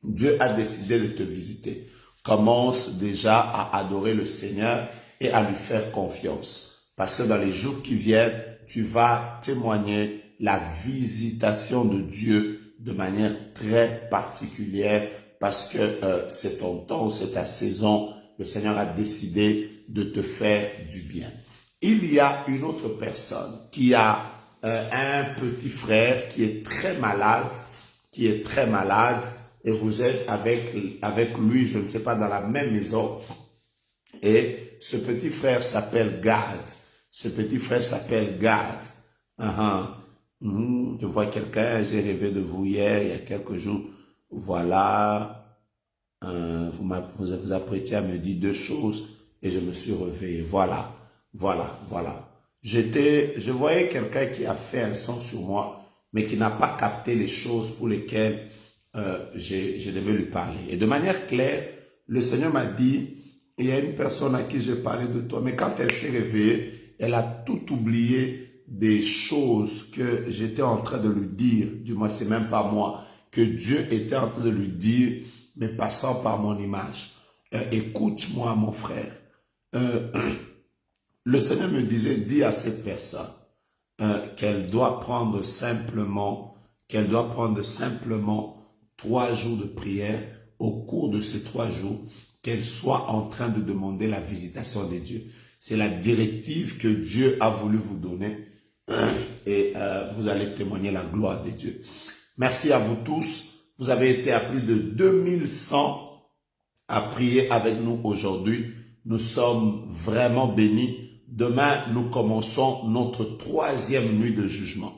Dieu a décidé de te visiter. Commence déjà à adorer le Seigneur et à lui faire confiance. Parce que dans les jours qui viennent, tu vas témoigner la visitation de Dieu de manière très particulière parce que c'est ton temps, c'est ta saison. Le Seigneur a décidé de te faire du bien. Il y a une autre personne qui a un petit frère qui est très malade, et vous êtes avec lui, je ne sais pas, dans la même maison. Et ce petit frère s'appelle Gad. Je vois quelqu'un, j'ai rêvé de vous hier, il y a quelques jours. Voilà. Vous apprêtiez à me dire 2 choses et je me suis réveillé. Voilà. Je voyais quelqu'un qui a fait un son sur moi, mais qui n'a pas capté les choses pour lesquelles je devais lui parler. Et de manière claire, le Seigneur m'a dit, il y a une personne à qui j'ai parlé de toi, mais quand elle s'est réveillée, elle a tout oublié des choses que j'étais en train de lui dire. Du moins, c'est même pas moi, que Dieu était en train de lui dire, mais passant par mon image. Écoute-moi, mon frère. Le Seigneur me disait, dis à cette personne qu'elle doit prendre simplement 3 jours de prière. Au cours de ces 3 jours, qu'elle soit en train de demander la visitation de Dieu. C'est la directive que Dieu a voulu vous donner et vous allez témoigner la gloire de Dieu. Merci à vous tous. Vous avez été à plus de 2100 à prier avec nous aujourd'hui. Nous sommes vraiment bénis. Demain, nous commençons notre 3e nuit de jugement.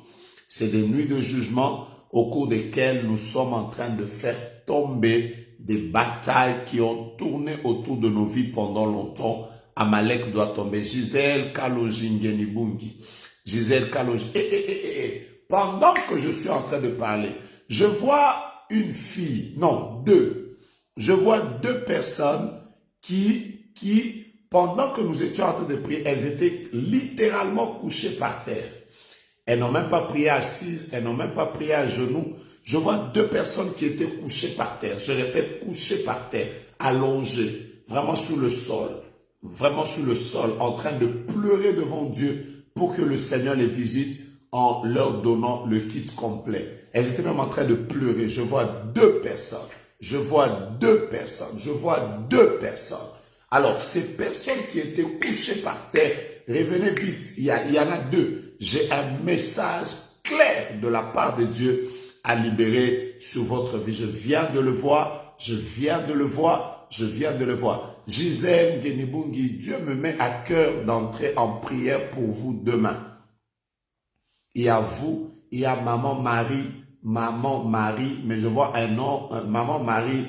C'est des nuits de jugement au cours desquelles nous sommes en train de faire tomber des batailles qui ont tourné autour de nos vies pendant longtemps. Amalek doit tomber. Gisèle Kalojingenibungi. Pendant que je suis en train de parler, je vois une fille, non, 2. Je vois 2 personnes qui pendant que nous étions en train de prier, elles étaient littéralement couchées par terre. Elles n'ont même pas prié assises, elles n'ont même pas prié à genoux. Je vois 2 personnes qui étaient couchées par terre. Je répète, couchées par terre, allongées, vraiment sous le sol, en train de pleurer devant Dieu pour que le Seigneur les visite en leur donnant le kit complet. Elles étaient même en train de pleurer. Je vois 2 personnes. Alors, ces personnes qui étaient couchées par terre, revenez vite, il y en a 2. J'ai un message clair de la part de Dieu à libérer sur votre vie. Je viens de le voir. Gisèle Genibungi, Dieu me met à cœur d'entrer en prière pour vous demain. Il y a vous, il y a Maman Marie, mais je vois un nom, Maman Marie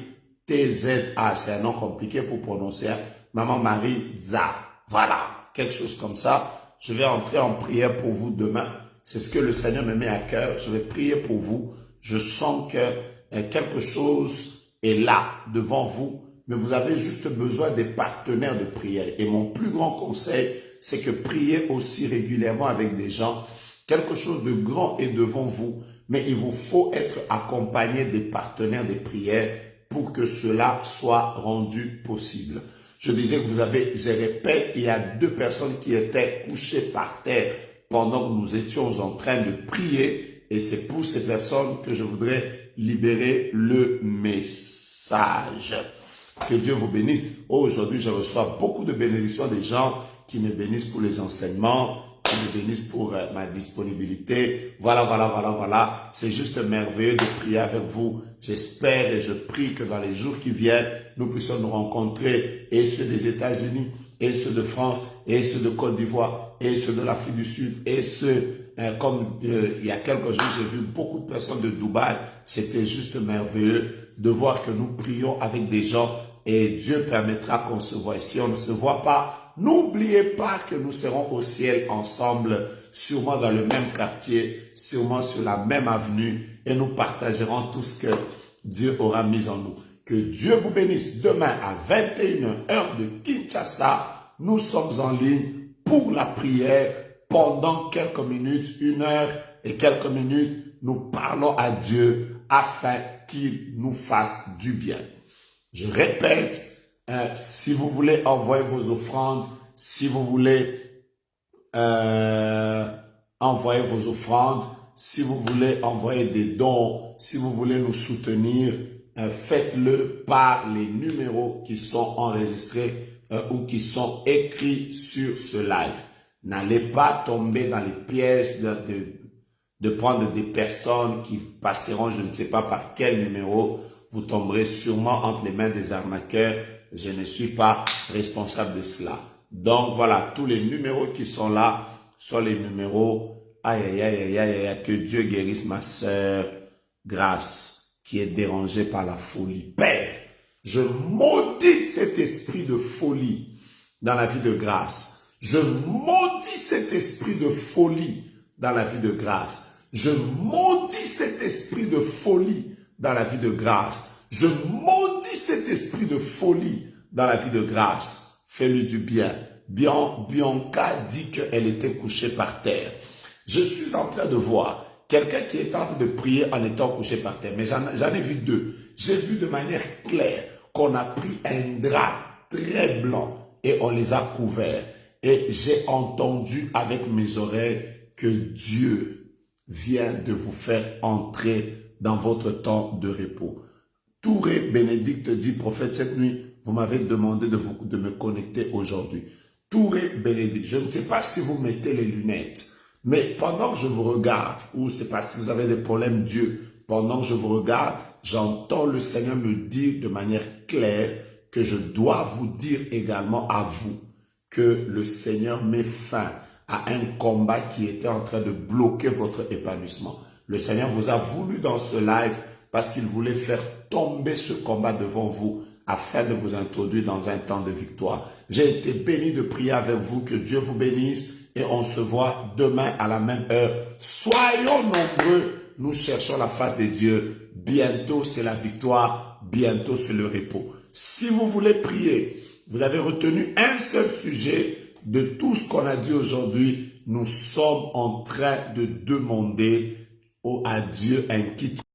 TZA, c'est un nom compliqué pour prononcer, Maman Marie Za, voilà, quelque chose comme ça. Je vais entrer en prière pour vous demain, c'est ce que le Seigneur me met à cœur, je vais prier pour vous, je sens que quelque chose est là, devant vous, mais vous avez juste besoin des partenaires de prière. Et mon plus grand conseil, c'est que priez aussi régulièrement avec des gens. Quelque chose de grand est devant vous, mais il vous faut être accompagné des partenaires de prière pour que cela soit rendu possible. Je disais que je répète, il y a 2 personnes qui étaient couchées par terre pendant que nous étions en train de prier, et c'est pour ces personnes que je voudrais libérer le message. Que Dieu vous bénisse. Aujourd'hui, je reçois beaucoup de bénédictions des gens qui me bénissent pour les enseignements, qui me bénissent pour ma disponibilité. Voilà. C'est juste merveilleux de prier avec vous. J'espère et je prie que dans les jours qui viennent, nous puissions nous rencontrer, et ceux des États-Unis, et ceux de France, et ceux de Côte d'Ivoire, et ceux de l'Afrique du Sud, et ceux, il y a quelques jours, j'ai vu beaucoup de personnes de Dubaï. C'était juste merveilleux de voir que nous prions avec des gens, et Dieu permettra qu'on se voit. Si on ne se voit pas, n'oubliez pas que nous serons au ciel ensemble, sûrement dans le même quartier, sûrement sur la même avenue, et nous partagerons tout ce que Dieu aura mis en nous. Que Dieu vous bénisse. Demain à 21h, heure de Kinshasa, nous sommes en ligne pour la prière pendant quelques minutes, 1 heure et quelques minutes. Nous parlons à Dieu afin qu'il nous fasse du bien. Je répète, si vous voulez envoyer vos offrandes, si vous voulez envoyer vos offrandes, si vous voulez envoyer des dons, si vous voulez nous soutenir, faites-le par les numéros qui sont enregistrés ou qui sont écrits sur ce live. N'allez pas tomber dans les pièges de prendre des personnes qui passeront, je ne sais pas par quel numéro. Vous tomberez sûrement entre les mains des arnaqueurs. Je ne suis pas responsable de cela. Donc voilà, tous les numéros qui sont là sont les numéros. Que Dieu guérisse ma sœur Grâce, qui est dérangée par la folie. Père, je maudis cet esprit de folie dans la vie de Grâce. Je maudis cet esprit de folie dans la vie de Grâce. Je maudis cet esprit de folie dans la vie de Grâce. Je maudis cet esprit de folie dans la vie de Grâce. Fais-lui du bien. Bianca dit qu'elle était couchée par terre. Je suis en train de voir quelqu'un qui est en train de prier en étant couché par terre. Mais j'en ai vu 2. J'ai vu de manière claire qu'on a pris un drap très blanc et on les a couverts. Et j'ai entendu avec mes oreilles que Dieu vient de vous faire entrer dans votre temps de repos. Touré Bénédicte dit, prophète, cette nuit, vous m'avez demandé de me connecter aujourd'hui. Touré Bénédicte, je ne sais pas si vous mettez les lunettes, mais pendant que je vous regarde, ou c'est parce que vous avez des problèmes d'yeux, pendant que je vous regarde, j'entends le Seigneur me dire de manière claire que je dois vous dire également à vous que le Seigneur met fin à un combat qui était en train de bloquer votre épanouissement. Le Seigneur vous a voulu dans ce live parce qu'il voulait faire tomber ce combat devant vous afin de vous introduire dans un temps de victoire. J'ai été béni de prier avec vous, que Dieu vous bénisse et on se voit demain à la même heure. Soyons nombreux, nous cherchons la face de Dieu. Bientôt c'est la victoire, bientôt c'est le repos. Si vous voulez prier, vous avez retenu un seul sujet de tout ce qu'on a dit aujourd'hui. Nous sommes en train de demander à Dieu un kit